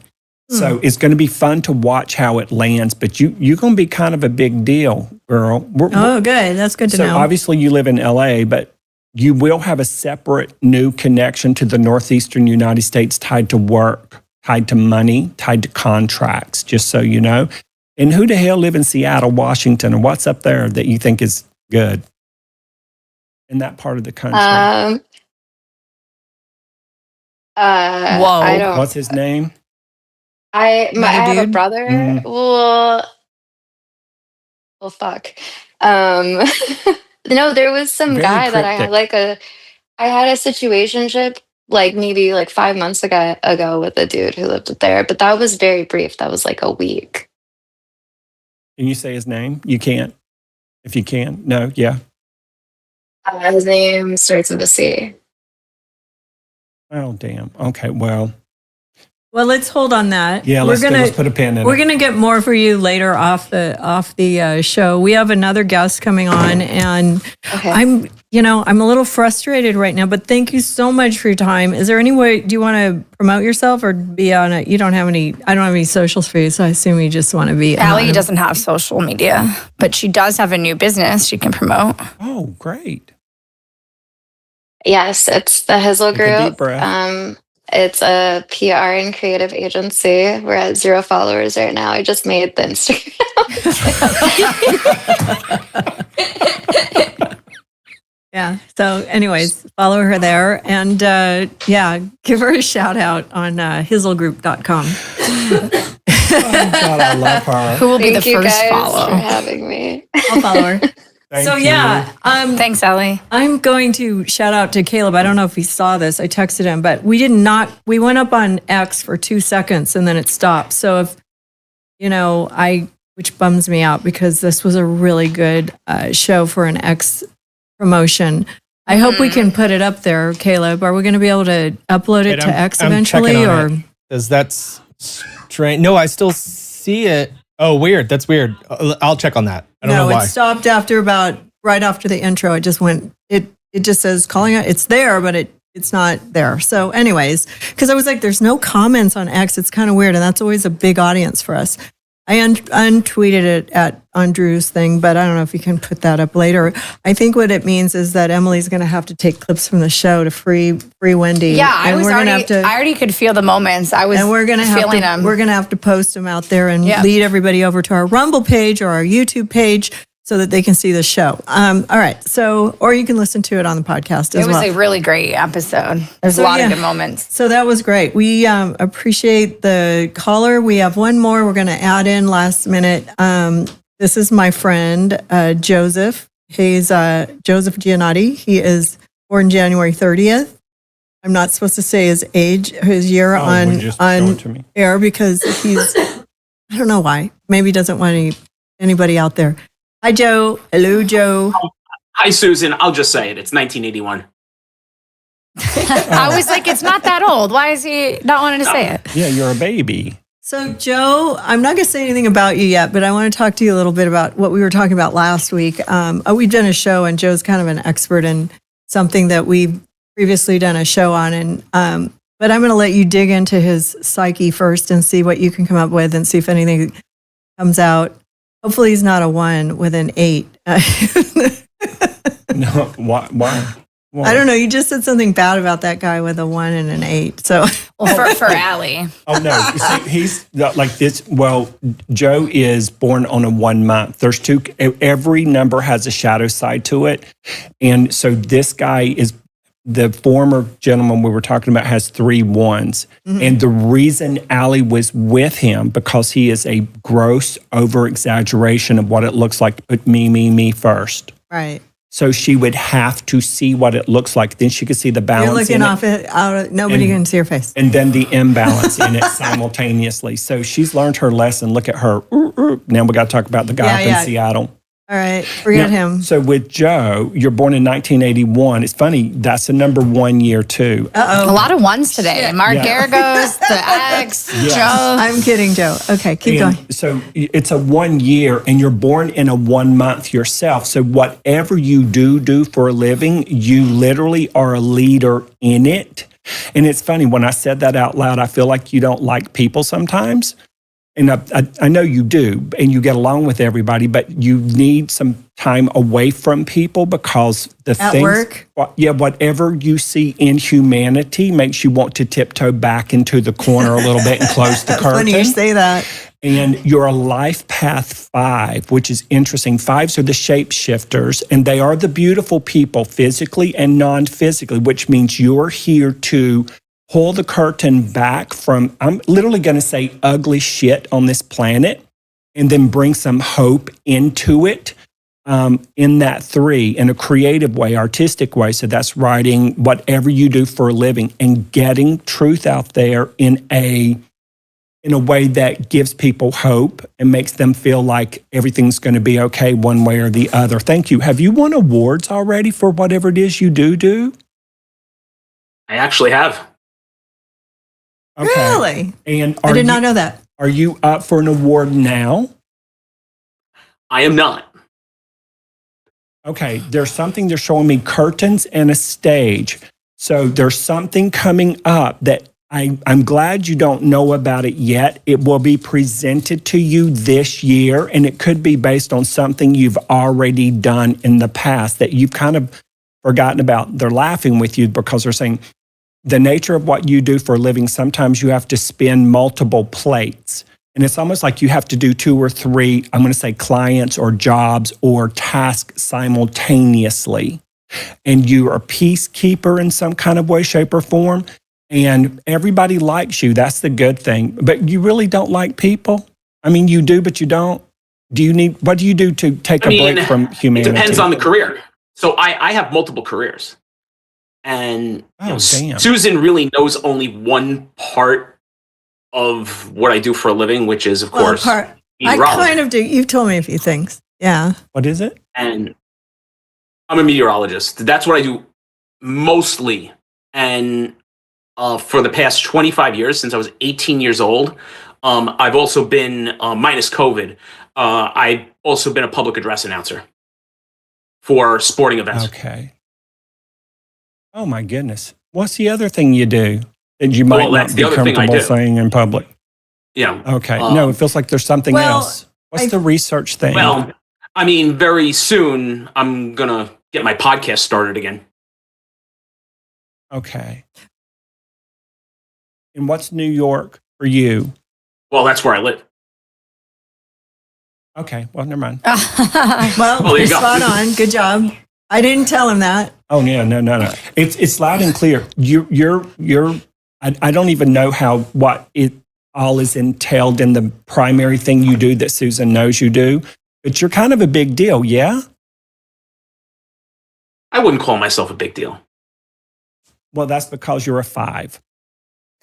So it's going to be fun to watch how it lands, but you're going to be kind of a big deal, girl. Good. That's good to know. So obviously you live in LA, but you will have a separate new connection to the Northeastern United States tied to work, tied to money, tied to contracts, just so you know. And who the hell live in Seattle, Washington, and what's up there that you think is good in that part of the country? Whoa. I don't. What's his name? I have a brother. Well, fuck. No, there was some guy that I had I had a situationship maybe 5 months ago with a dude who lived there, but that was very brief. That was like a week. Can you say his name? You can't. If you can. No, yeah. His name starts with a C. Oh, damn. Okay, well, let's hold on that. Yeah, let's put a pin in it. We're going to get more for you later off the show. We have another guest coming on, and I'm a little frustrated right now, but thank you so much for your time. Is there any way, do you want to promote yourself or be on it? I don't have any socials for you, so I assume you just want to be. Allie doesn't have social media, but she does have a new business she can promote. Oh, great. Yes, it's the Hizzle Group. Deep breath. It's a PR and creative agency. We're at 0 followers right now. I just made the Instagram. Yeah. So anyways, follow her there and give her a shout out on hizzlegroup.com. Oh, God, I love her. Who will be the first guys follow? for having me. I'll follow her. Thank you. Thanks, Ellie. I'm going to shout out to Kaleb. I don't know if he saw this. I texted him, but we went up on X for 2 seconds and then it stopped. So if, which bums me out because this was a really good show for an X promotion. I hope we can put it up there, Kaleb. Are we going to be able to upload it to X eventually? That's strange. No, I still see it. Oh, weird. That's weird. I'll check on that. I don't know why. It stopped right after the intro. It just went, it just says calling it. It's there, but it's not there. So anyways, because I was like, there's no comments on X. It's kind of weird. And that's always a big audience for us. I untweeted it on Drew's thing, but I don't know if you can put that up later. I think what it means is that Emily's going to have to take clips from the show to free Wendy. Yeah, I already could feel the moments. We're going to have to post them out there and lead everybody over to our Rumble page or our YouTube page so that they can see the show. All right. So, or you can listen to it on the podcast as well. It was a really great episode. There's a lot of good moments. So that was great. We appreciate the caller. We have one more we're going to add in last minute. This is my friend, Joseph. He's Joseph Giannotti. He is born January 30th. I'm not supposed to say his age, his year on air because he's, I don't know why. Maybe he doesn't want anybody out there. Hi, Joe. Hello, Joe. Hi, Susan. I'll just say it. It's 1981. I was like, it's not that old. Why is he not wanting to say it? Yeah, you're a baby. So, Joe, I'm not going to say anything about you yet, but I want to talk to you a little bit about what we were talking about last week. We've done a show, and Joe's kind of an expert in something that we've previously done a show on. But I'm going to let you dig into his psyche first and see what you can come up with and see if anything comes out. Hopefully he's not a 1 with an 8. No, why? I don't know. You just said something bad about that guy with a 1 and an 8. So, for Allie. Oh no, see, he's like this. Well, Joe is born on a 1 month. There's two. Every number has a shadow side to it, and so this guy is. The former gentleman we were talking about has 3 1s. Mm-hmm. And the reason Allie was with him, because he is a gross over-exaggeration of what it looks like to put me first. Right. So she would have to see what it looks like. Then she could see the balance. You're looking off it. Nobody can see your face. And then the imbalance in it simultaneously. So she's learned her lesson. Look at her. Now we got to talk about the guy up in Seattle. All right, forget him. So with Joe, you're born in 1981. It's funny, that's a number 1 year too. A lot of 1s today. Mark Geragos, the ex, Joe. I'm kidding, Joe. Okay, keep going. So it's a 1 year, and you're born in a 1 month yourself. So whatever you do for a living, you literally are a leader in it. And it's funny, when I said that out loud, I feel like you don't like people sometimes. And I know you do, and you get along with everybody, but you need some time away from people because At work? Whatever you see in humanity makes you want to tiptoe back into the corner a little bit and close the curtain. Funny you say that. And you're a life path 5, which is interesting. 5s are the shapeshifters, and they are the beautiful people physically and non-physically, which means you're here to pull the curtain back from, I'm literally going to say ugly shit on this planet, and then bring some hope into it in that 3 in a creative way, artistic way. So that's writing, whatever you do for a living, and getting truth out there in a way that gives people hope and makes them feel like everything's going to be okay one way or the other. Thank you. Have you won awards already for whatever it is you do? I actually have. Okay. Really? And I did not know that. Are you up for an award now? I am not. Okay, there's something they're showing me, curtains and a stage. So there's something coming up that I'm glad you don't know about it yet. It will be presented to you this year, and it could be based on something you've already done in the past that you've kind of forgotten about. They're laughing with you because they're saying, the nature of what you do for a living, sometimes you have to spin multiple plates. And it's almost like you have to do 2 or 3, I'm going to say clients or jobs or tasks simultaneously. And you're a peacekeeper in some kind of way, shape, or form. And everybody likes you. That's the good thing. But you really don't like people? I mean, you do, but you don't. What do you do to take a break from humanity? It depends on the career. So I have multiple careers. And Susan really knows only one part of what I do for a living, which is, of course, I kind of do. You've told me a few things. Yeah. What is it? And I'm a meteorologist. That's what I do mostly. And for the past 25 years, since I was 18 years old. I've also been, minus COVID, I've also been a public address announcer for sporting events. Okay. Oh my goodness. What's the other thing you do that you might not be comfortable saying in public? Yeah. Okay. No, it feels like there's something else. What's the research thing? Well, I mean, very soon I'm going to get my podcast started again. Okay. And what's New York for you? Well, that's where I live. Okay. Well, never mind. Well, you're spot on. Good job. I didn't tell him that. Oh yeah, no. It's loud and clear. I don't even know what it all is entailed in the primary thing you do that Susan knows you do, but you're kind of a big deal, yeah? I wouldn't call myself a big deal. Well, that's because you're a 5.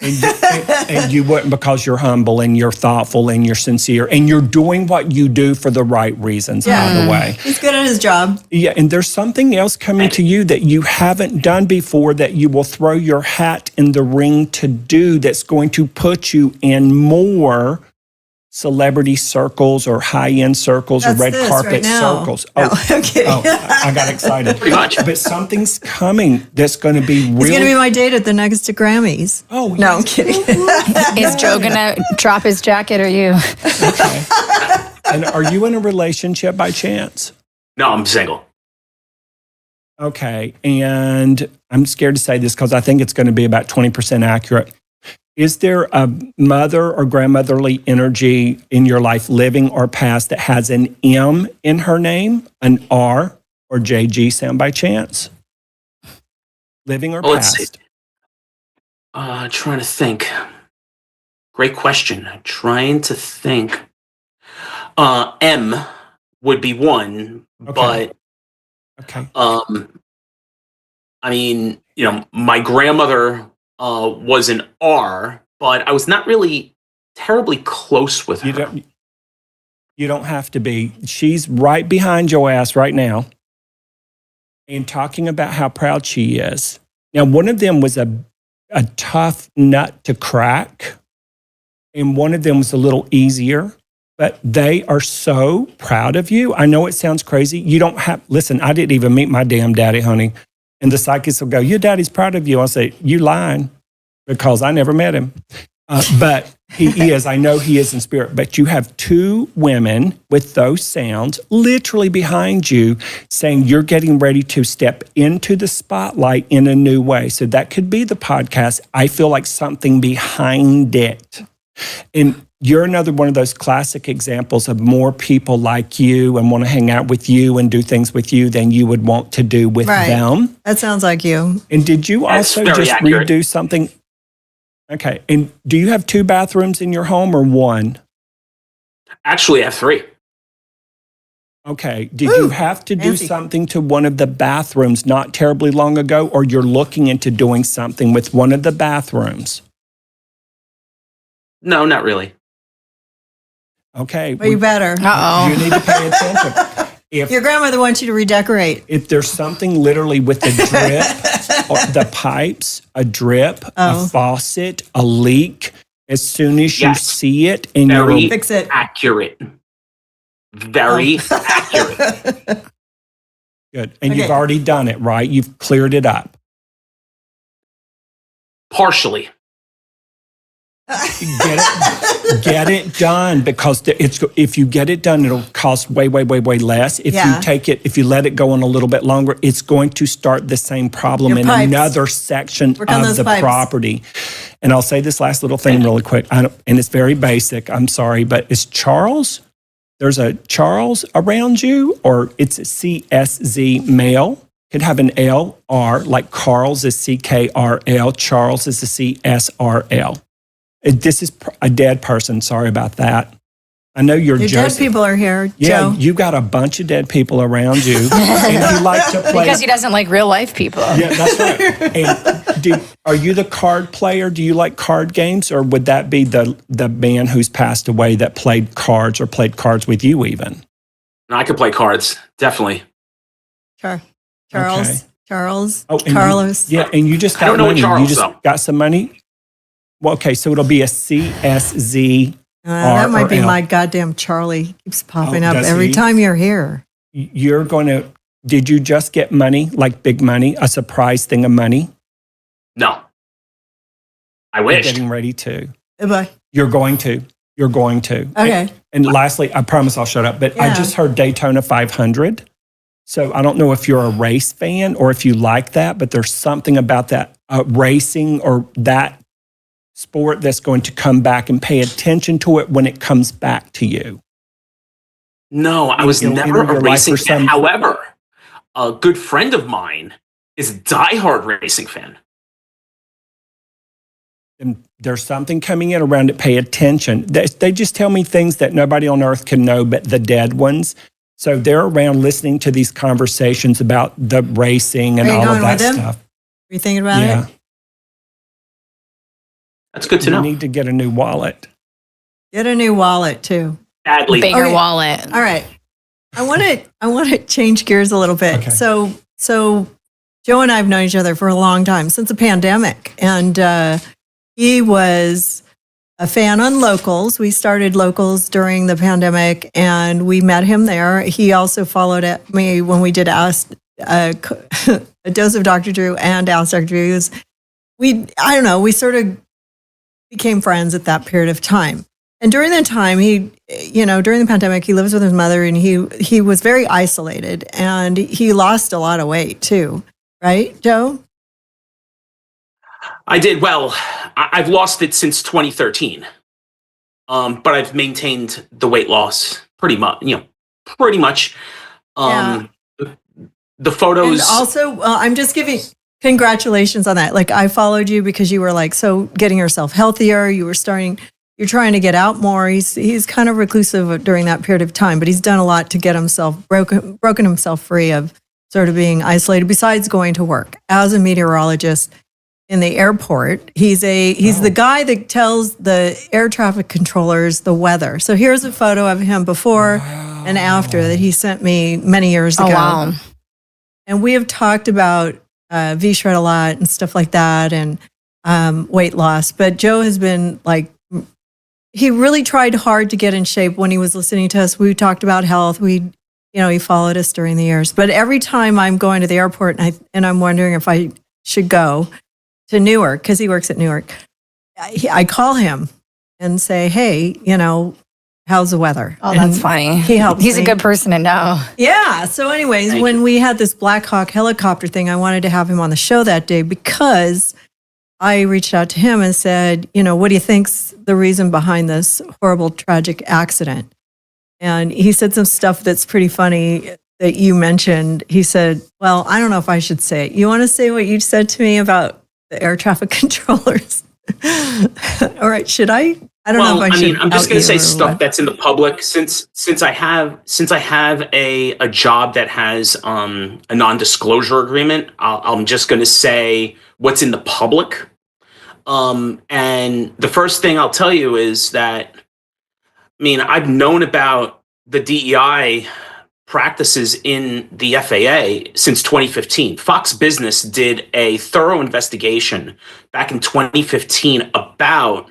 And you wouldn't because you're humble and you're thoughtful and you're sincere and you're doing what you do for the right reasons, by the way. He's good at his job. Yeah, and there's something else coming to you that you haven't done before that you will throw your hat in the ring to do that's going to put you in more celebrity circles or high-end circles or red carpet circles. No, I'm kidding. I got excited. Pretty much. But something's coming that's going to be real. He's going to be my date at the next Grammys. Oh, no, I'm kidding. Is Joe going to drop his jacket or you? Okay. And are you in a relationship by chance? No, I'm single. Okay. And I'm scared to say this because I think it's going to be about 20% accurate. Is there a mother or grandmotherly energy in your life, living or past, that has an M in her name, an R or JG sound by chance? Living or past? Trying to think. Great question. Trying to think. M would be one, but I mean, my grandmother was an R, but I was not really terribly close with her. You don't have to be. She's right behind your ass right now and talking about how proud she is. Now, one of them was a tough nut to crack, and one of them was a little easier, but they are so proud of you. I know it sounds crazy. You don't have, listen, I didn't even meet my damn daddy, honey. And the psychics will go, your daddy's proud of you. I'll say, you lying, because I never met him. But he is. I know he is in spirit. But you have 2 women with those sounds literally behind you saying you're getting ready to step into the spotlight in a new way. So that could be the podcast. I feel like something behind it. And you're another one of those classic examples of more people like you and want to hang out with you and do things with you than you would want to do with them. That sounds like you. And did you also just redo something? Okay. And do you have 2 bathrooms in your home or 1? Actually, I have 3. Okay. Did you have to do something to one of the bathrooms not terribly long ago, or you're looking into doing something with one of the bathrooms? No, not really. Okay. Well, you better. You need to pay attention. If your grandmother wants you to redecorate. If there's something literally with the drip, or the pipes, a drip, a faucet, a leak, as soon as you see it and very you're fix it. Accurate. Very accurate. Good. And you've already done it, right? You've cleared it up. Partially. Get it done, because if you get it done, it'll cost way less. If you let it go on a little bit longer, it's going to start the same problem in another section of the property. And I'll say this last little thing really quick, and it's very basic. I'm sorry, but is Charles? There's a Charles around you, or it's a CSZ male? Could have an LR, like Carl's is CKRL, Charles is a CSRL. This is a dead person. Sorry about that. I know you're dead people are here, yeah, Joe. you got a bunch of dead people around you. And you like to play. Because he doesn't like real life people. Yeah, that's right. And are you the card player? Do you like card games? Or would that be the man who's passed away that played cards or played cards with you even? No, I could play cards. Definitely. Sure. Charles. Okay. Charles. Oh, and Carlos. and you just got I don't know money. Charles, you just though. got some money. Well, okay, so it'll be a CSZ. That might be L. my goddamn Charlie. He keeps popping up does every he? time you're here. You're going to. Did you just get money, like big money, a surprise thing of money? No. I You're wished. getting ready to. Bye. You're going to. You're going to. Okay. And lastly, I promise I'll shut up, but I Yeah. just heard Daytona 500. So I don't know if you're a race fan or if you like that, but there's something about that racing or that sport that's going to come back, and pay attention to it when it comes back to you. No, I was It'll never enter a your life racing for fan. some- However, a good friend of mine is a diehard racing fan. And there's something coming in around it. Pay attention. They just tell me things that nobody on earth can know but the dead ones. So they're around listening to these conversations about the racing and Are you all of going that with them? stuff. Are you thinking about Yeah. it? That's good to You know. need to get a new wallet. Get a new wallet too. Badly. Bigger Okay. wallet. All right. I want to change gears a little bit. Okay. So Joe and I have known each other for a long time, since the pandemic, and he was a fan on Locals. We started Locals during the pandemic, and we met him there. He also followed me when we did a dose of Dr. Drew and Ask Dr. Drew. We sort of became friends at that period of time. And during that time, during the pandemic, he lives with his mother, and he was very isolated, and he lost a lot of weight too. Right, Joe? I did. Well, I've lost it since 2013. But I've maintained the weight loss pretty much, Yeah. The photos. And also, I'm just giving congratulations on that. Like, I followed you because you were like, so getting yourself healthier. You're trying to get out more. He's kind of reclusive during that period of time, but he's done a lot to get himself broken himself free of sort of being isolated, besides going to work as a meteorologist in the airport. He's the guy that tells the air traffic controllers the weather. So here's a photo of him before and after that he sent me many years ago. Oh, wow. And we have talked about V-Shred a lot and stuff like that, and weight loss. But Joe has been like, he really tried hard to get in shape when he was listening to us. We talked about health. He followed us during the years. But every time I'm going to the airport and I'm wondering if I should go to Newark, because he works at Newark, I call him and say, hey, how's the weather? Oh, that's funny. He helps He's me. a good person to know. Yeah. So anyways, when we had this Black Hawk helicopter thing, I wanted to have him on the show that day because I reached out to him and said, what do you think's the reason behind this horrible, tragic accident? And he said some stuff that's pretty funny that you mentioned. He said, well, I don't know if I should say it. You want to say what you said to me about the air traffic controllers? All right. Should I? I don't know if I should. I'm just going to say out you or stuff what. that's in the public since I have a job that has a non-disclosure agreement. I'm just going to say what's in the public. And the first thing I'll tell you is that, I've known about the DEI practices in the FAA since 2015. Fox Business did a thorough investigation back in 2015 about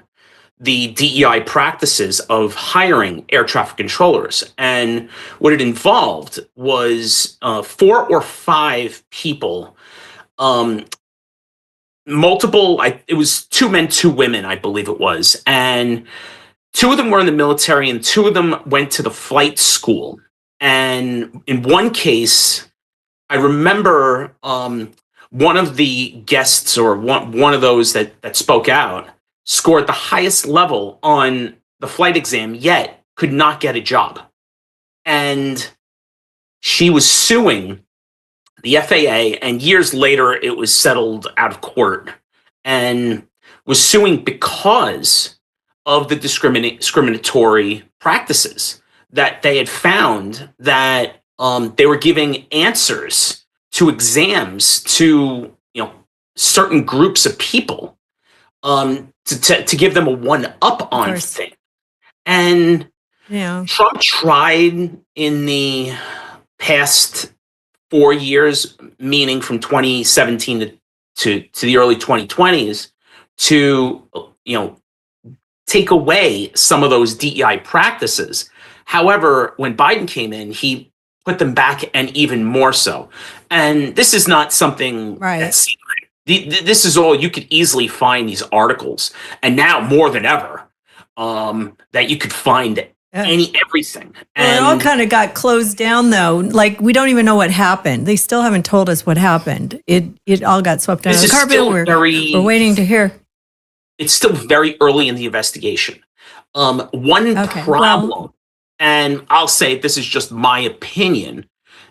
the DEI practices of hiring air traffic controllers. And what it involved was 4 or 5 people, it was 2 men, 2 women, I believe it was. And 2 of them were in the military and 2 of them went to the flight school. And in one case, I remember one of the guests or one of those that spoke out scored the highest level on the flight exam, yet could not get a job. And she was suing the FAA, and years later, it was settled out of court, and was suing because of the discriminatory practices that they had found, that they were giving answers to exams to certain groups of people to give them a one-up on thing. And Yeah. Trump tried in the past 4 years, meaning from 2017 to the early 2020s, to take away some of those DEI practices. However, when Biden came in, he put them back, and even more so. And this is not something that's secret. This is all, you could easily find these articles, and now more than ever, that you could find everything. Well, it all kind of got closed down, though. Like, we don't even know what happened. They still haven't told us what happened. It all got swept under the carpet. We're waiting to hear. It's still very early in the investigation. One problem, and I'll say this is just my opinion,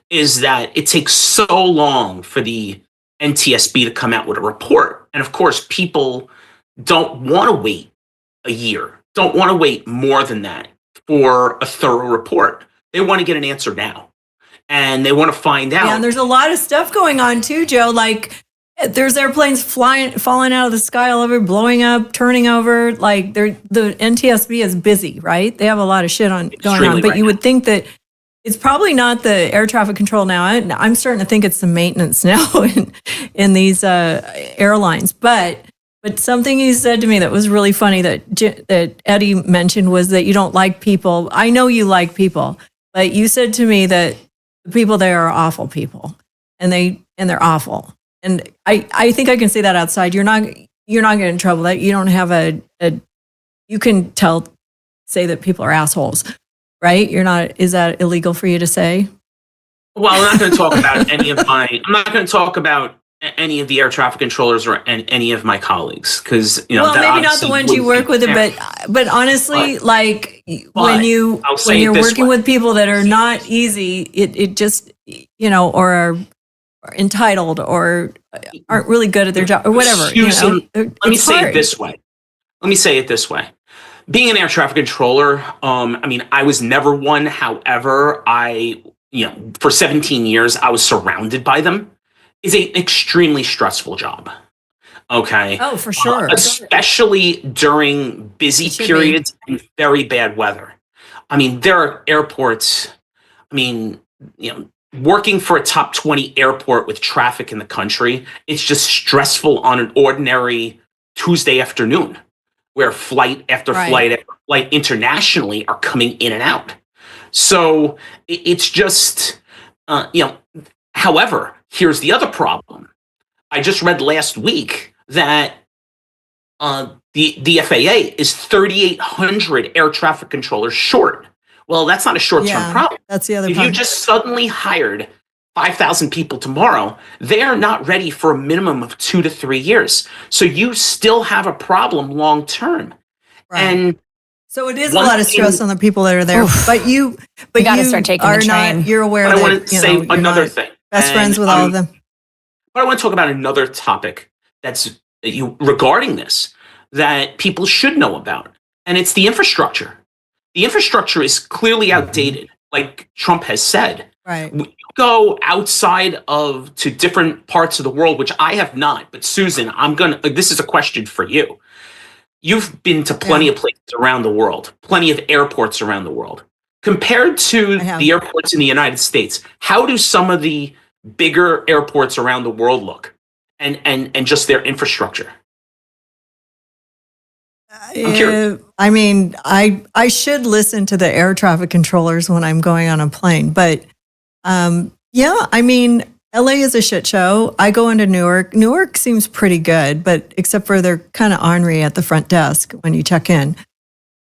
is that it takes so long for the NTSB to come out with a report. And of course, people don't want to wait a year, don't want to wait more than that for a thorough report. They want to get an answer now. And they want to find out. Yeah, and there's a lot of stuff going on too, Joe. Like, there's airplanes falling out of the sky all over, blowing up, turning over. Like, the NTSB is busy, right? They have a lot of shit going on. But you would think that it's probably not the air traffic control now. I'm starting to think it's the maintenance now in these airlines. But something you said to me that was really funny that Eddie mentioned was that you don't like people. I know you like people, but you said to me that the people there are awful people, and they're awful. And I think I can say that outside. You're not getting in trouble. That you don't have you can say that people are assholes, right? You're not. Is that illegal for you to say? Well, I'm not going to talk about I'm not going to talk about any of the air traffic controllers or any of my colleagues, because well, maybe not the ones you work with, but honestly, when you're working with people that are not easy, it just or are entitled or aren't really good at their job or whatever. Susan, let me say it this way. Being an air traffic controller, I was never one. However, for 17 years, I was surrounded by them. Is an extremely stressful job. Okay. Oh, for sure. Especially during busy periods and very bad weather. There are airports. Working for a top 20 airport with traffic in the country, it's just stressful on an ordinary Tuesday afternoon, where flight after flight after flight internationally are coming in and out. So it's just, however, here's the other problem. I just read last week that the FAA is 3,800 air traffic controllers short. Well, that's not a short-term problem. That's the other problem. If you just suddenly hired 5,000 people tomorrow, they are not ready for a minimum of 2 to 3 years. So you still have a problem long-term. Right. And so it is a lot of stress on the people that are there. But you got to start taking the train. You're aware that I want to say another thing. Best friends with all of them. But I want to talk about another topic regarding this that people should know about, and it's the infrastructure. The infrastructure is clearly outdated, like Trump has said. Right. We go outside to different parts of the world, which I have not. But Susan, this is a question for you. You've been to plenty of places around the world, plenty of airports around the world. Compared to the airports in the United States, how do some of the bigger airports around the world look, and just their infrastructure? I'm curious. I should listen to the air traffic controllers when I'm going on a plane, but LA is a shit show. I go into Newark. Newark seems pretty good, but except for they're kind of ornery at the front desk when you check in.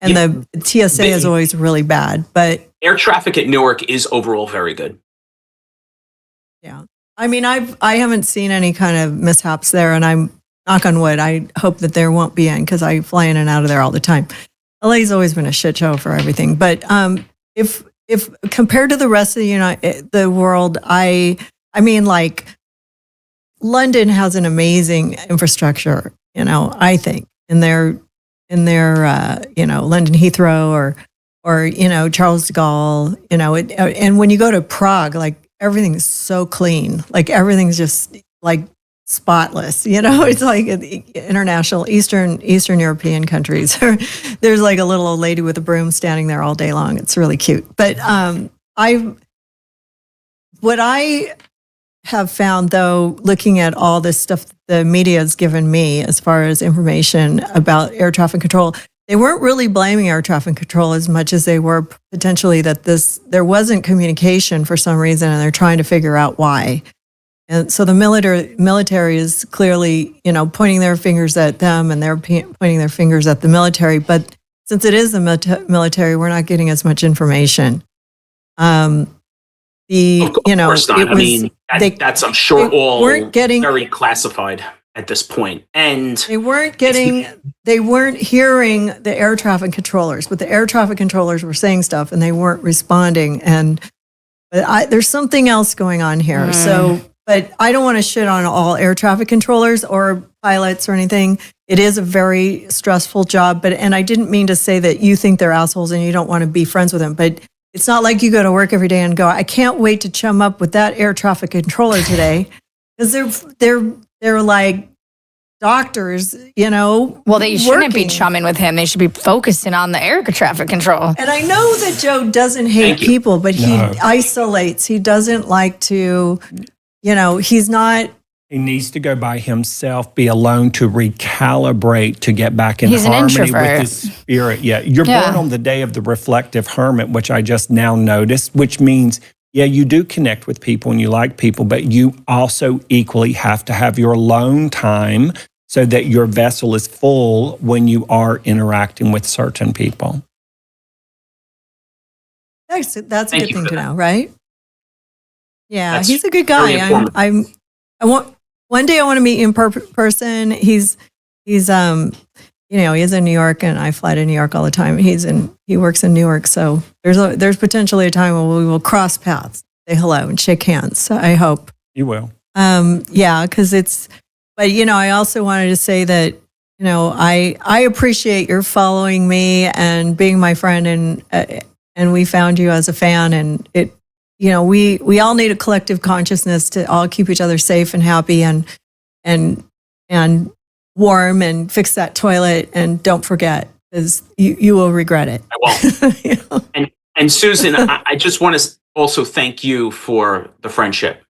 And the TSA is always really bad, but air traffic at Newark is overall very good. Yeah. I haven't seen any kind of mishaps there, and I'm knock on wood. I hope that there won't be any, because I fly in and out of there all the time. LA's always been a shit show for everything. But if compared to the rest of the world, London has an amazing infrastructure, I think, in their London Heathrow or Charles de Gaulle, and when you go to Prague, everything's so clean, everything's just spotless, it's like international Eastern European countries. There's a little old lady with a broom standing there all day long. It's really cute. But what I have found, though, looking at all this stuff the media has given me as far as information about air traffic control, they weren't really blaming air traffic control as much as they were potentially that there wasn't communication for some reason, and they're trying to figure out why. And so the military is clearly, pointing their fingers at them, and they're pointing their fingers at the military. But since it is the military, we're not getting as much information. Of course not. That's I'm sure all very classified at this point. And they weren't hearing the air traffic controllers, but the air traffic controllers were saying stuff and they weren't responding. But there's something else going on here. So, but I don't want to shit on all air traffic controllers or pilots or anything. It is a very stressful job, and I didn't mean to say that you think they're assholes and you don't want to be friends with them, but it's not like you go to work every day and go, I can't wait to chum up with that air traffic controller today, because they're like doctors, Well, they shouldn't working. be chumming with him. They should be focusing on the air traffic control. And I know that Joe doesn't hate people, but he isolates. He doesn't like to, he's not. He needs to go by himself, be alone to recalibrate, to get back in He's an harmony with introvert. his spirit. Yeah, you're born on the day of the reflective hermit, which I just now noticed, which means, you do connect with people and you like people, but you also equally have to have your alone time so that your vessel is full when you are interacting with certain people. That's a good thing to know, right? Yeah, That's he's a good guy. One day I want to meet him in person. He's he's in New York, and I fly to New York all the time. He works in New York, so there's potentially a time when we will cross paths, say hello, and shake hands. I hope You will. because but I also wanted to say that I appreciate your following me and being my friend, and we found you as a fan, and it. We all need a collective consciousness to all keep each other safe and happy and warm, and fix that toilet, and don't forget, because you will regret it. I won't. And Susan, I just want to also thank you for the friendship.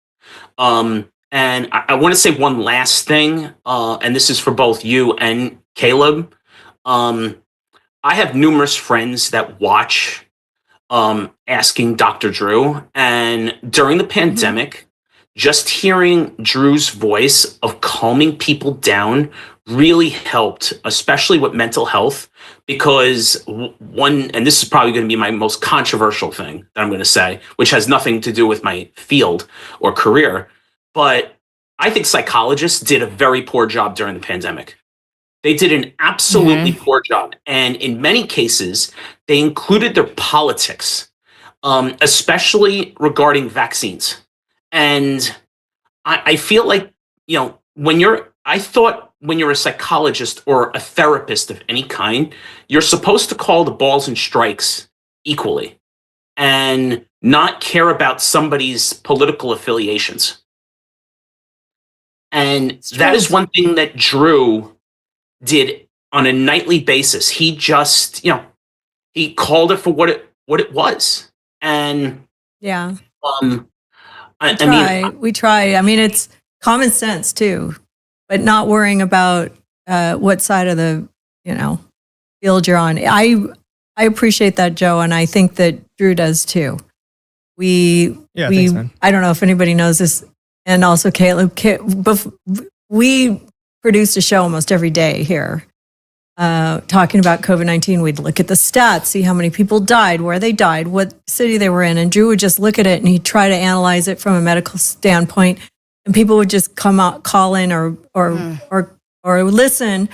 And I want to say one last thing, and this is for both you and Kaleb. I have numerous friends that watch Asking Dr. Drew, and during the pandemic, just hearing Drew's voice of calming people down really helped, especially with mental health, because and this is probably going to be my most controversial thing that I'm going to say, which has nothing to do with my field or career, but I think psychologists did a very poor job during the pandemic. They did an absolutely poor job. And in many cases, they included their politics, especially regarding vaccines. And I feel like, when you're a psychologist or a therapist of any kind, you're supposed to call the balls and strikes equally and not care about somebody's political affiliations. And that is one thing that Drew did on a nightly basis. He just, he called it for what it was. And we try. I mean, it's common sense too, but not worrying about what side of the field you're on. I appreciate that, Joe, and I think that Drew does too. Thanks, man. I don't know if anybody knows this, and also Kaleb. We produced a show almost every day here, talking about COVID-19. We'd look at the stats, see how many people died, where they died, what city they were in, and Drew would just look at it and he'd try to analyze it from a medical standpoint. And people would just come out, call in, or listen.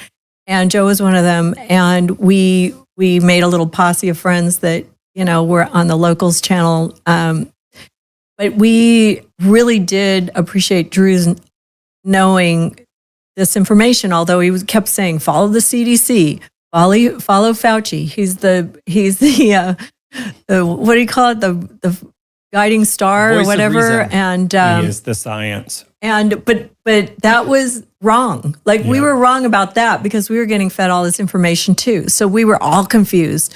And Joe was one of them. And we made a little posse of friends that were on the Locals channel. But we really did appreciate Drew's knowing this information, although he kept saying, follow the CDC, follow Fauci. He's the what do you call it? The guiding star Voice or whatever. And he is the science. And but that was wrong. Like we were wrong about that, because we were getting fed all this information too. So we were all confused.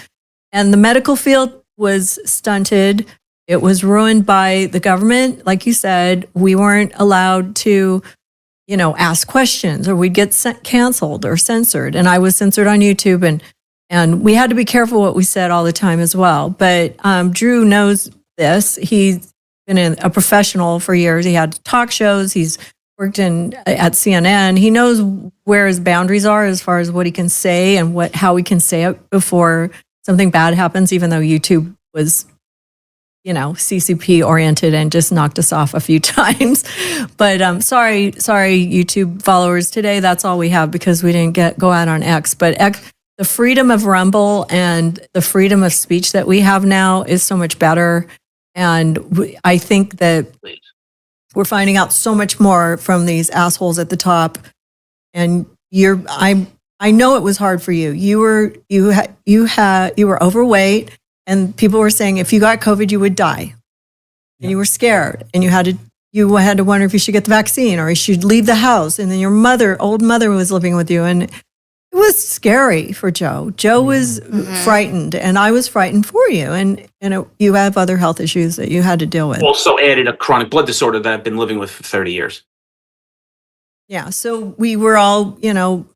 And the medical field was stunted. It was ruined by the government. Like you said, we weren't allowed to, ask questions, or we'd get canceled or censored. And I was censored on YouTube, and we had to be careful what we said all the time as well. But Drew knows this. He's been a professional for years. He had talk shows. He's worked at CNN. He knows where his boundaries are as far as what he can say and how we can say it before something bad happens, even though YouTube was, CCP oriented and just knocked us off a few times. But sorry, YouTube followers. Today, that's all we have because we didn't go out on X. But the freedom of Rumble and the freedom of speech that we have now is so much better. And I think that we're finding out so much more from these assholes at the top. And I know it was hard for you. You were overweight, and people were saying if you got COVID, you would die. And you were scared, and you had to wonder if you should get the vaccine or you should leave the house. And then your old mother was living with you, and it was scary for Joe. Joe was frightened, and I was frightened for you. And you have other health issues that you had to deal with. Also added a chronic blood disorder that I've been living with for 30 years. Yeah, so we were all,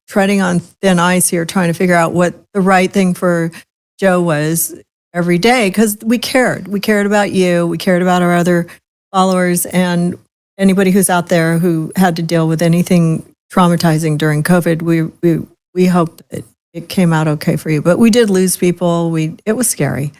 treading on thin ice here, trying to figure out what the right thing for Joe was every day, because we cared. We cared about you. We cared about our other followers and anybody who's out there who had to deal with anything traumatizing during COVID. We hope that it came out okay for you, but we did lose people. It was scary.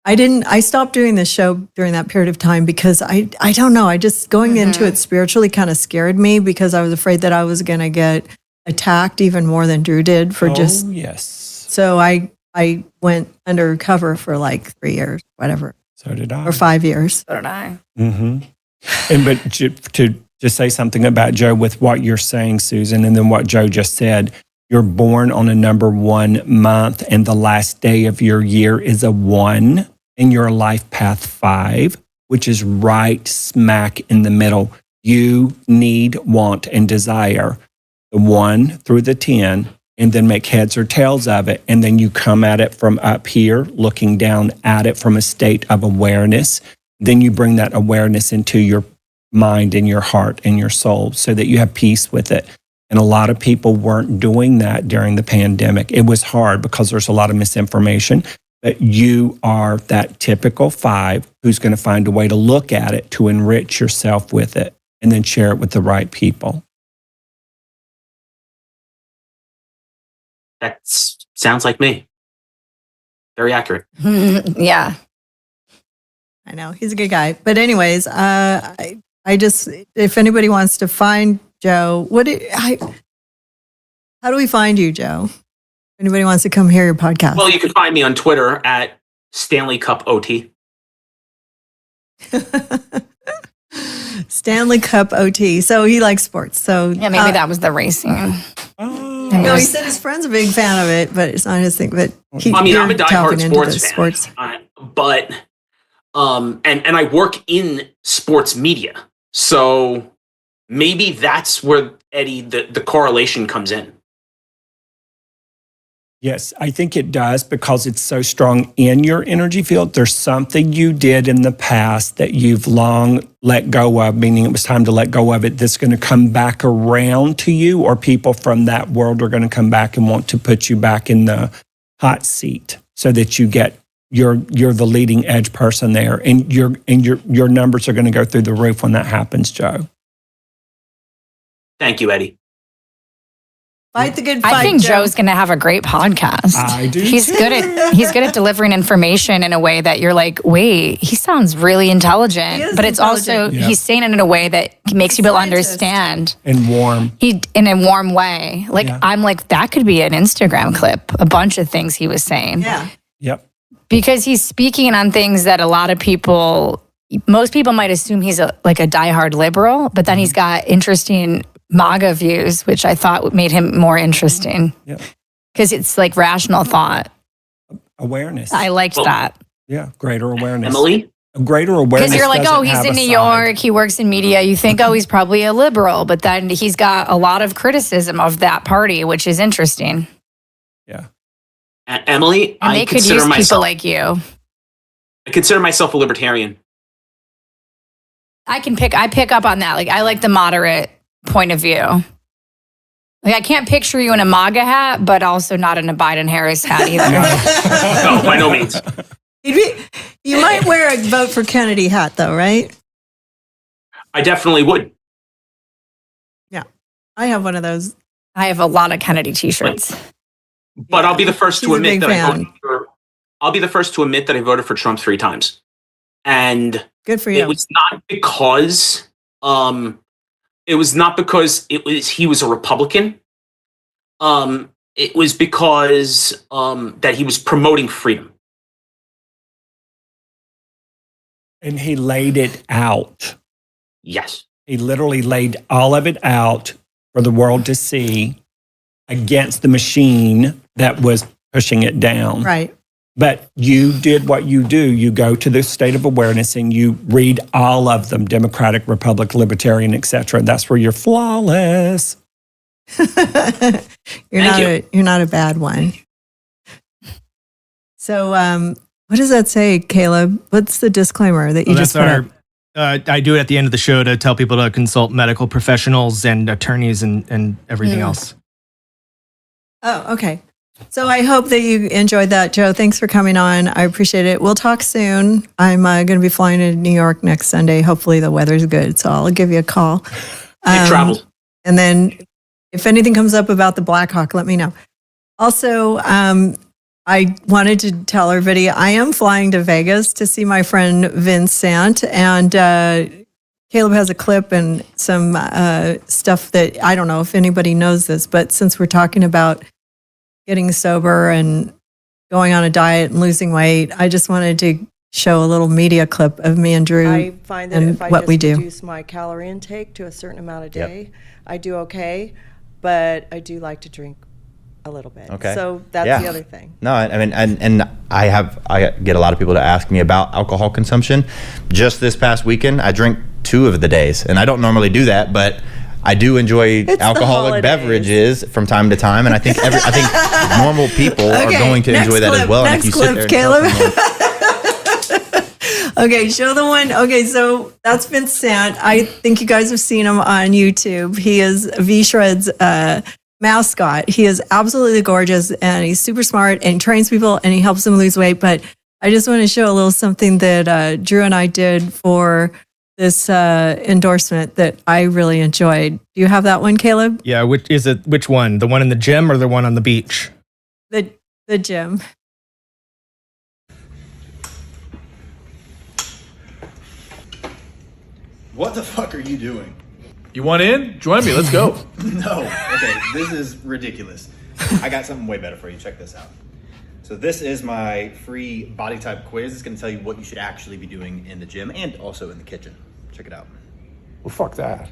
I stopped doing this show during that period of time because I don't know. I just going into it spiritually kind of scared me because I was afraid that I was going to get attacked even more than Drew did for yes. So I went undercover for like 3 years, whatever. So did I. Or 5 years. So did I. Mm-hmm. But to just say something about Joe with what you're saying, Susan, and then what Joe just said, you're born on a number 1 month, and the last day of your year is a 1, and you're a life path 5, which is right smack in the middle. You need, want, and desire the 1 through the 10, and then make heads or tails of it. And then you come at it from up here, looking down at it from a state of awareness. Then you bring that awareness into your mind and your heart and your soul so that you have peace with it. And a lot of people weren't doing that during the pandemic. It was hard because there's a lot of misinformation. But you are that typical 5 who's going to find a way to look at it to enrich yourself with it and then share it with the right people. That sounds like me. Very accurate. Yeah. I know. He's a good guy. But anyways, I just, if anybody wants to find Joe, how do we find you, Joe? If anybody wants to come hear your podcast. Well, you can find me on Twitter at Stanley Cup OT. Stanley Cup OT. So he likes sports. So yeah, maybe that was the racing. No, he said his friend's a big fan of it, but it's not his thing. But I'm a diehard sports fan. But and I work in sports media, so maybe that's where Eddie the correlation comes in. Yes, I think it does because it's so strong in your energy field. There's something you did in the past that you've long let go of, meaning it was time to let go of it, that's going to come back around to you, or people from that world are going to come back and want to put you back in the hot seat so that you're the leading edge person there. And your numbers are going to go through the roof when that happens, Joe. Thank you, Eddie. Fight the good fight. I think Joe's going to have a great podcast. I do. He's good at delivering information in a way that you're like, wait, he sounds really intelligent, but it's also he's saying it in a way that makes people understand and warm. In a warm way. Like I'm like, that could be an Instagram clip. A bunch of things he was saying. Yeah. Yep. Because he's speaking on things that most people might assume he's like a diehard liberal, but then he's got interesting MAGA views, which I thought made him more interesting. Yeah. Because it's like rational thought. Awareness. I liked that. Yeah, greater awareness. Emily? Greater awareness. Because you're like, oh, he's in New York, he works in media. You think, oh, he's probably a liberal, but then he's got a lot of criticism of that party, which is interesting. Yeah. Emily, and they could use people like you. I consider myself a libertarian. I pick up on that. Like, I like the moderate point of view. Like, I can't picture you in a MAGA hat, but also not in a Biden Harris hat either. No, by no means. You might wear a vote for Kennedy hat, though, right? I definitely would. Yeah, I have one of those. I have a lot of Kennedy t-shirts. But I'll be the first to He's a admit big that I fan. voted for. I'll be the first to admit that I voted for Trump 3 times, and Good for you. it was not because he was a Republican. It was because that he was promoting freedom. And he laid it out. Yes. He literally laid all of it out for the world to see against the machine that was pushing it down. Right. But you did what you do. You go to the state of awareness and you read all of them, Democratic, Republic, Libertarian, etc. That's where you're flawless. You're not a bad one. So what does that say, Kaleb? What's the disclaimer that you just put up? I do it at the end of the show to tell people to consult medical professionals and attorneys and everything else. Oh, okay. So I hope that you enjoyed that, Joe. Thanks for coming on. I appreciate it. We'll talk soon. I'm going to be flying to New York next Sunday. Hopefully the weather's good, so I'll give you a call. Safe travel. And then if anything comes up about the Black Hawk, let me know. Also, I wanted to tell everybody I am flying to Vegas to see my friend Vincent, and Kaleb has a clip and some stuff that I don't know if anybody knows this, but since we're talking about getting sober and going on a diet and losing weight, I just wanted to show a little media clip of me and Drew. I find that and if I what just we do. reduce my calorie intake to a certain amount a day, I do okay, but I do like to drink a little bit. Okay. So that's the other thing. No, I mean, and I get a lot of people to ask me about alcohol consumption. Just this past weekend, I drank 2 of the days, and I don't normally do that, but I do enjoy alcoholic beverages from time to time, and I think normal people are going to enjoy that as well. Next and if you clip, sit there and Kaleb. Okay, show the one. Okay, so that's Vincent. I think you guys have seen him on YouTube. He is V-Shred's mascot. He is absolutely gorgeous, and he's super smart and trains people, and he helps them lose weight. But I just want to show a little something that Drew and I did for this endorsement that I really enjoyed. Do you have that one, Kaleb? Yeah, which one? The one in the gym or the one on the beach? The gym. What the fuck are you doing? You want in? Join me. Let's go. No. Okay, this is ridiculous. I got something way better for you. Check this out. So this is my free body type quiz. It's going to tell you what you should actually be doing in the gym and also in the kitchen. Check it out. Well, fuck that.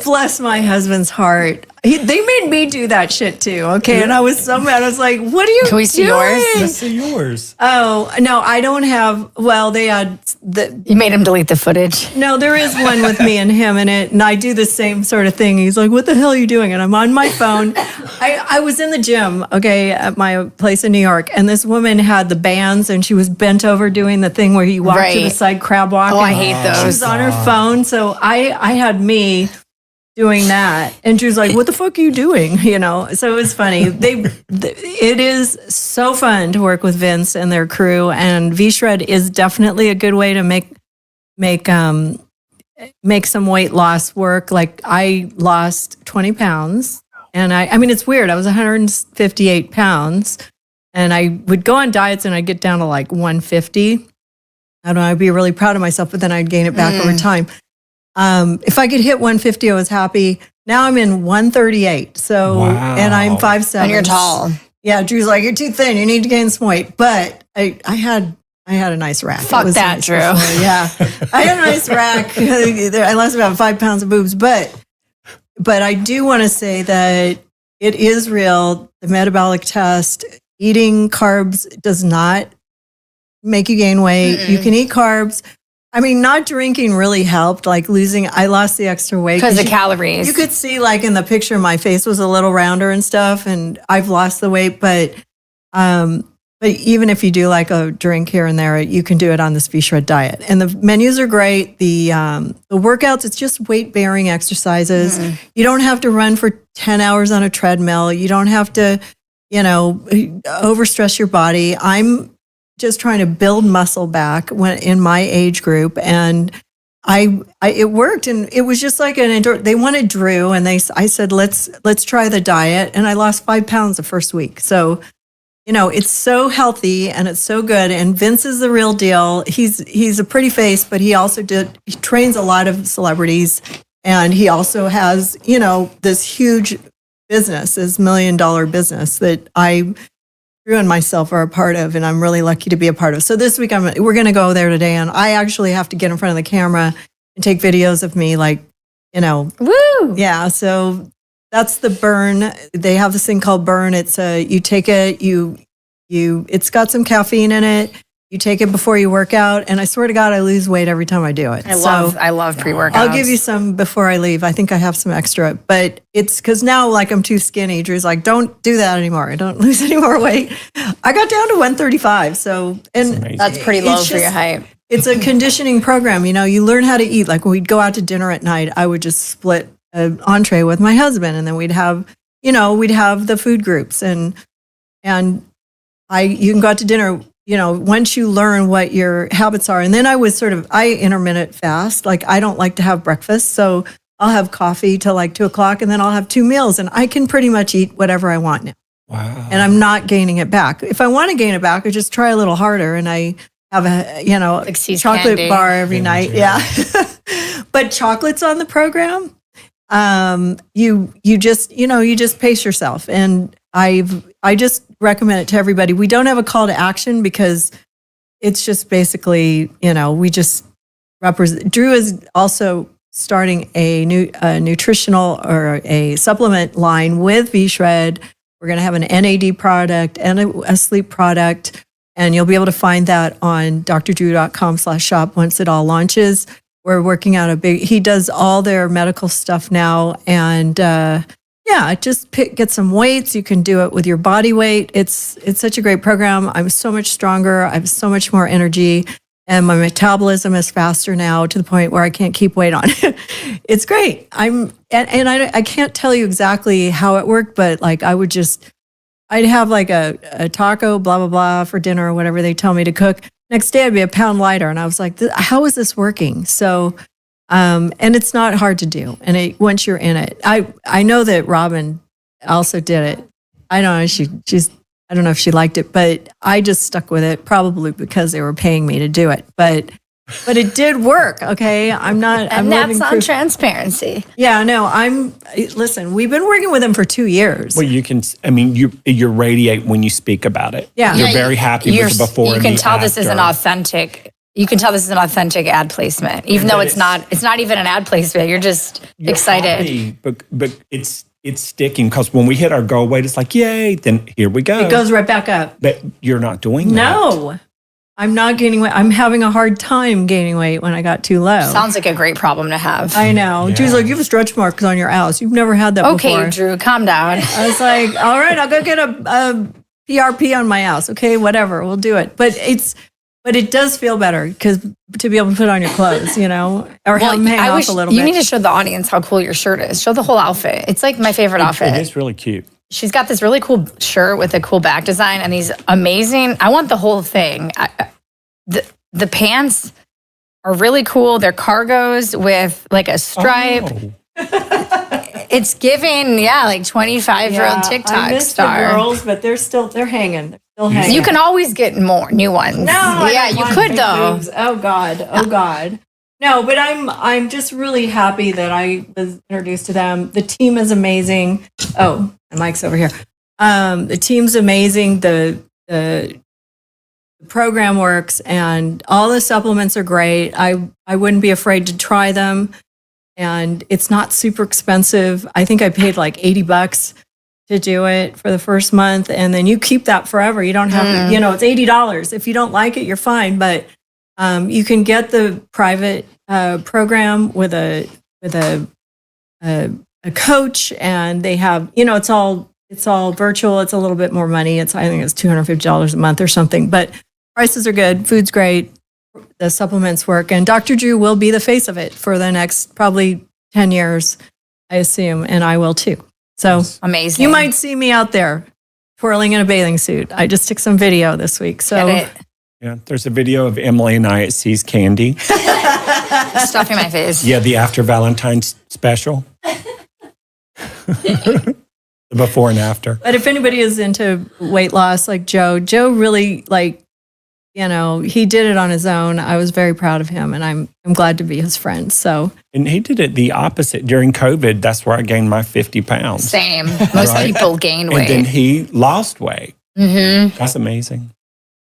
Bless my husband's heart. They made me do that shit too. Okay, and I was so mad. I was like, "What are you Can we see yours? Let's see yours. Oh no, I don't have. Well, they had You made him delete the footage. No, there is one with me and him in it, and I do the same sort of thing. He's like, "What the hell are you doing?" And I'm on my phone. I was in the gym, okay, at my place in New York, and this woman had the bands, and she was bent over doing the thing where you walk to the Right. side crab walk. Oh, I and hate She those. was on her phone, so I had me doing that, and she was like, "What the fuck are you doing?" You know. So it was funny. It is so fun to work with Vince and their crew, and V-Shred is definitely a good way to make some weight loss work. Like I lost 20 pounds, and I mean it's weird. I was 158 pounds, and I would go on diets, and I'd get down to like 150. I don't know. I'd be really proud of myself, but then I'd gain it back over time. If I could hit 150, I was happy. Now I'm in 138. So, and I'm 5'7". And you're tall. Yeah. Drew's like, "You're too thin. You need to gain some weight." But I had a nice rack. Fuck It was that, nice Drew. before. Yeah. I had a nice rack. I lost about 5 pounds of boobs, but I do want to say that it is real. The metabolic test, eating carbs does not make you gain weight. You can eat carbs. I mean, not drinking really helped, like I lost the extra weight. Because of calories. You could see like in the picture, my face was a little rounder and stuff, and I've lost the weight, but But even if you do like a drink here and there, you can do it on this V-Shred diet. And the menus are great. The workouts, it's just weight-bearing exercises. You don't have to run for 10 hours on a treadmill. You don't have to, overstress your body. I'm just trying to build muscle back in my age group. And it worked. And it was just like they wanted Drew. And I said, let's try the diet. And I lost 5 pounds the first week. So, it's so healthy and it's so good. And Vince is the real deal. He's a pretty face, but he also he trains a lot of celebrities. And he also has, this huge business, this $1 million business that Drew and myself are a part of, and I'm really lucky to be a part of. So this week we're going to go there today, and I actually have to get in front of the camera and take videos of me, Woo! Yeah, so that's the burn. They have this thing called burn. It's you take it, it's got some caffeine in it. You take it before you work out, and I swear to God, I lose weight every time I do it. I love pre-workouts. I'll give you some before I leave. I think I have some extra, but it's because now I'm too skinny. Drew's like, don't do that anymore. I don't lose any more weight. I got down to 135. So, and that's pretty low for your height. It's a conditioning program. You learn how to eat. Like when we'd go out to dinner at night, I would just split an entree with my husband, and then we'd have the food groups, and you can go out to dinner. Once you learn what your habits are. And then I intermittent fast. Like I don't like to have breakfast. So I'll have coffee till 2:00 and then I'll have 2 meals and I can pretty much eat whatever I want now. Wow. And I'm not gaining it back. If I want to gain it back, I just try a little harder and I have a, chocolate candy. Bar every night. Yeah. But chocolate's on the program. You just pace yourself. And I just recommend it to everybody. We don't have a call to action because it's just basically, we just represent. Drew is also starting a nutritional or a supplement line with V-Shred. We're going to have an NAD product and a sleep product. And you'll be able to find that on drdrew.com/shop once it all launches. We're working out he does all their medical stuff now. And, just get some weights. You can do it with your body weight. It's such a great program. I'm so much stronger. I have so much more energy, and my metabolism is faster now to the point where I can't keep weight on. It's great. I can't tell you exactly how it worked, but I'd have a taco, blah blah blah, for dinner or whatever they tell me to cook. Next day I'd be a pound lighter, and I was like, how is this working? So. And it's not hard to do. And once you're in it, I know that Robin also did it. I don't know. I don't know if she liked it, but I just stuck with it probably because they were paying me to do it. But it did work. Okay. I'm that's on transparency. Yeah, no, listen, we've been working with them for 2 years. Well, you radiate when you speak about it. Yeah. You're very happy with the before and the after. You can tell this is an authentic ad placement, even though it's not even an ad placement. You're just excited. Happy, but it's sticking because when we hit our goal weight, it's like, yay, then here we go. It goes right back up. But you're not doing that. No, I'm not gaining weight. I'm having a hard time gaining weight when I got too low. Sounds like a great problem to have. I know. Yeah. Drew's like, you have stretch marks on your ass. You've never had that before. Okay, Drew, calm down. I was like, all right, I'll go get a PRP on my ass. Okay, whatever, we'll do it. But it does feel better because to be able to put on your clothes, or have them hang off a little bit. You need to show the audience how cool your shirt is. Show the whole outfit. It's like my favorite outfit. It is really cute. She's got this really cool shirt with a cool back design and these amazing. I want the whole thing. The pants are really cool. They're cargos with a stripe. Oh. It's giving, 25-year-old TikTok I miss star. The girls, but they're hanging. They're still hanging. You can always get more new ones. No, you could though. Boobs. Oh God. No, but I'm just really happy that I was introduced to them. The team is amazing. Oh, my mic's over here. The team's amazing. The program works, and all the supplements are great. I wouldn't be afraid to try them. And it's not super expensive. I think I paid $80 to do it for the first month. And then you keep that forever. You don't have to, it's $80. If you don't like it, you're fine. But you can get the private program with a coach, and they have, it's all it's all virtual. It's a little bit more money. I think it's $250 a month or something, but prices are good. Food's great. The supplements work. And Dr. Drew will be the face of it for the next probably 10 years, I assume, and I will too. So amazing. You might see me out there twirling in a bathing suit. I just took some video this week. So yeah, there's a video of Emily and I at See's Candy. Stuffing my face. Yeah, the After Valentine's special. The before and after. But if anybody is into weight loss, like Joe really he did it on his own. I was very proud of him, and I'm glad to be his friend. So, and he did it the opposite during COVID. That's where I gained my 50 pounds. Same. Most people gain weight, and then he lost weight. Mm-hmm. That's amazing.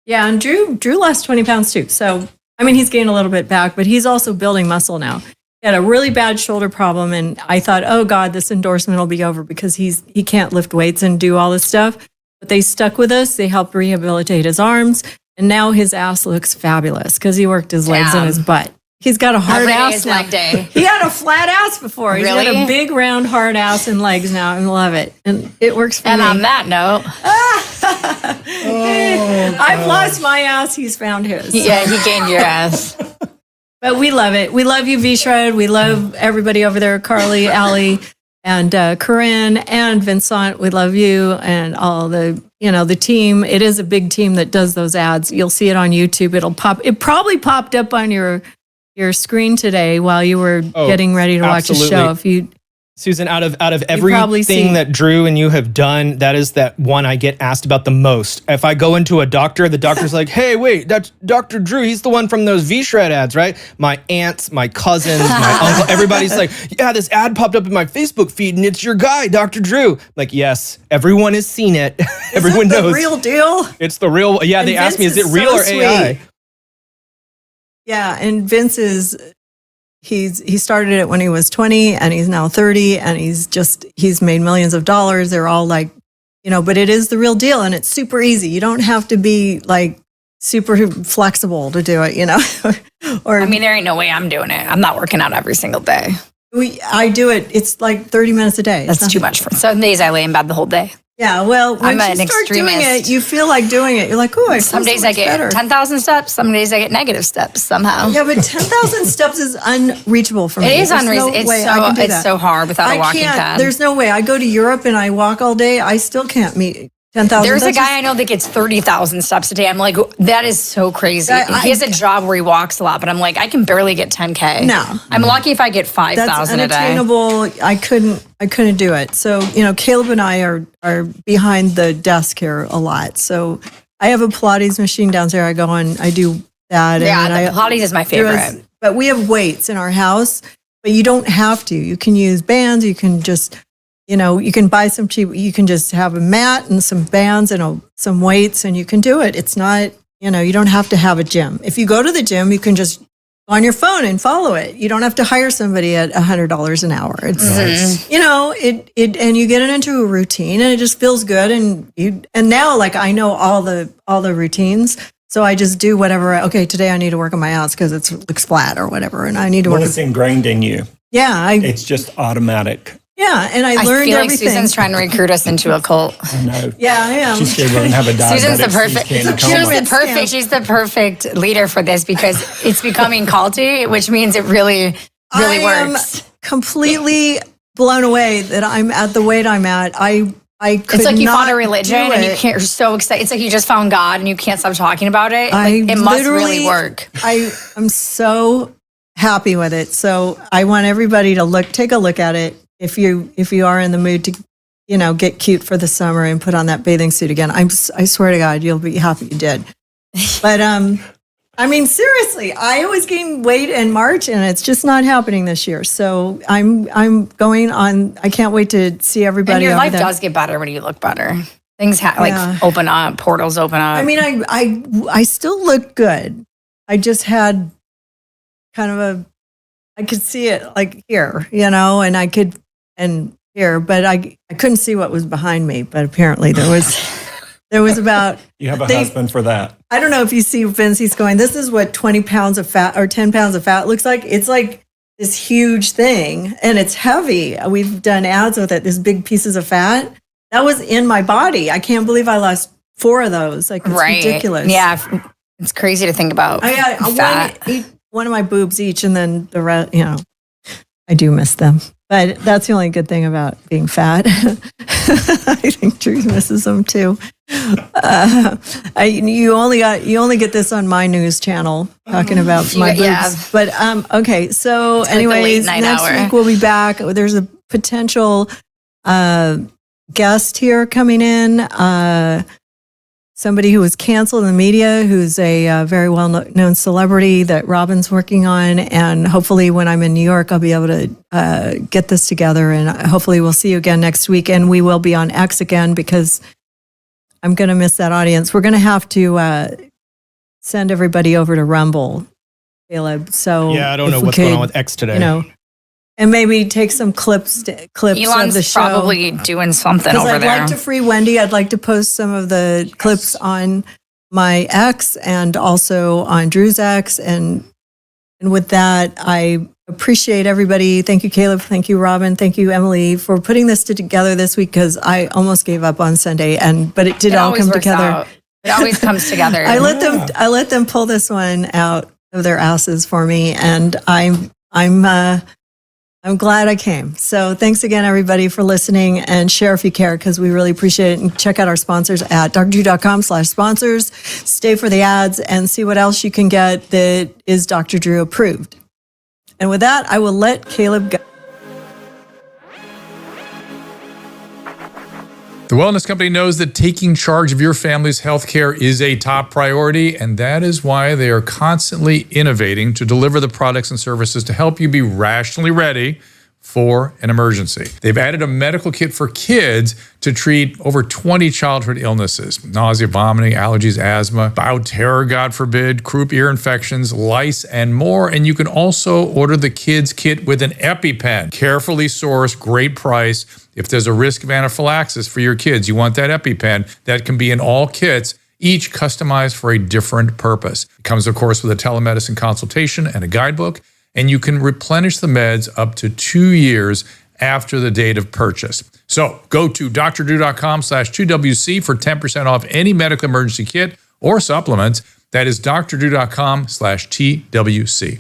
Yeah, and Drew lost 20 pounds too. So, I mean, he's gained a little bit back, but he's also building muscle now. He had a really bad shoulder problem, and I thought, oh God, this endorsement will be over because he can't lift weights and do all this stuff. But they stuck with us. They helped rehabilitate his arms. And now his ass looks fabulous because he worked his legs and his butt. He's got a hard ass now. Leg day. He had a flat ass before. He's got a big, round, hard ass and legs now. I love it. And it works for me. And on that note. I've lost my ass. He's found his. Yeah, he gained your ass. But we love it. We love you, V-Shred. We love everybody over there, Carly, Allie, and Corinne, and Vincent. We love you and all the team. It is a big team that does those ads. You'll see it on YouTube. It'll pop. It probably popped up on your screen today while you were getting ready to watch a show. If you, Susan, out of everything that Drew and you have done, that is that one I get asked about the most. If I go into a doctor, the doctor's like, "Hey, wait, that's Dr. Drew. He's the one from those V-Shred ads, right?" My aunts, my cousins, my uncle, everybody's like, "Yeah, this ad popped up in my Facebook feed, and it's your guy, Dr. Drew." I'm like, yes, everyone has seen it. Everyone knows. The real deal. It's the real. Yeah, they asked me, "Is it real or AI?" Yeah, and Vince is. He started it when he was 20 and he's now 30 and he's made millions of dollars. They're all like, but it is the real deal and it's super easy. You don't have to be like super flexible to do it, or I mean, there ain't no way I'm doing it. I'm not working out every single day. I do it. It's like 30 minutes a day. That's too much for some days. I lay in bed the whole day. Yeah, well, when you start doing it, you feel like doing it. You're like, oh, some days I get 10,000 steps. Some days I get negative steps somehow. Yeah, but 10,000 steps is unreachable for me. It is unreachable. It's so hard without a walking pad. There's no way. I go to Europe and I walk all day. I still can't meet 10,000. There's a guy I know that gets 30,000 steps a day. I'm like, that is so crazy. He has a job where he walks a lot, but I'm like, I can barely get 10K. No. I'm lucky if I get 5,000 a day. That's unattainable. I couldn't do it. So, Kaleb and I are behind the desk here a lot. So I have a Pilates machine downstairs. I go and I do that. Yeah, Pilates is my favorite. But we have weights in our house, but you don't have to. You can use bands. You can just... you can buy some cheap, you can just have a mat and some bands and some weights and you can do it. It's not, you don't have to have a gym. If you go to the gym, you can just go on your phone and follow it. You don't have to hire somebody at $100 an hour. It's, and you get it into a routine and it just feels good. And now like I know all the routines. So I just do whatever. Okay, today I need to work on my ass because it looks flat or whatever. And I need to work. It's ingrained in you. Yeah. It's just automatic. Yeah, and I learned feel everything. Like Susan's trying to recruit us into a cult. I know. Yeah, I am. She's scared we're going to have a diabetic. Susan's She's the perfect leader for this because it's becoming culty, which means it really works. I'm completely blown away that I'm at the weight I'm at. It's like you found a religion and you're so excited. It's like you just found God and you can't stop talking about it. It must really work. I'm so happy with it. So I want everybody to take a look at it. If you are in the mood to, get cute for the summer and put on that bathing suit again, I swear to God, you'll be happy you did. But I mean, seriously, I always gain weight in March, and it's just not happening this year. So I'm going on. I can't wait to see everybody. And your life does get better when you look better. Things open up, portals open up. I mean, I still look good. I just had kind of I could see it like here, and here, but I couldn't see what was behind me. But apparently there was about. You have a husband for that. I don't know if you see Vince. He's going, this is what 20 pounds of fat or 10 pounds of fat looks like. It's like this huge thing and it's heavy. We've done ads with it, these big pieces of fat. that was in my body. I can't believe I lost 4 of those. Like, it's ridiculous. Yeah. It's crazy to think about. I got one of my boobs each, and then the rest, I do miss them. But that's the only good thing about being fat. I think Drew misses them too. You only get this on my news channel talking about my boobs. Yeah. But okay, so anyways, next week we'll be back. There's a potential guest here coming in. Somebody who was canceled in the media, who's a very well-known celebrity that Robin's working on. And hopefully when I'm in New York, I'll be able to get this together. And hopefully we'll see you again next week. And we will be on X again because I'm going to miss that audience. We're going to have to send everybody over to Rumble, Kaleb. So yeah, I don't know what's going on with X today. And maybe take some clips of the show. Probably doing something over there. Because I'd like to free Wendy. I'd like to post some of the clips on my X and also on Drew's X. And with that, I appreciate everybody. Thank you, Kaleb. Thank you, Robin. Thank you, Emily, for putting this together this week, because I almost gave up on Sunday, but it did all come together. Out. It always comes together. I let them pull this one out of their asses for me, and I'm glad I came. So thanks again, everybody, for listening, and share if you care, because we really appreciate it. And check out our sponsors at drdrew.com/sponsors. Stay for the ads and see what else you can get that is Dr. Drew approved. And with that, I will let Kaleb go. The Wellness Company knows that taking charge of your family's healthcare is a top priority, and that is why they are constantly innovating to deliver the products and services to help you be rationally ready for an emergency. They've added a medical kit for kids to treat over 20 childhood illnesses: nausea, vomiting, allergies, asthma, bioterror, God forbid, croup ear infections, lice, and more. And you can also order the kids kit with an EpiPen. Carefully sourced, great price. If there's a risk of anaphylaxis for your kids, you want that EpiPen. That can be in all kits, each customized for a different purpose. It comes, of course, with a telemedicine consultation and a guidebook, and you can replenish the meds up to 2 years after the date of purchase. So go to drdrew.com/2WC for 10% off any medical emergency kit or supplements. That is drdrew.com/TWC.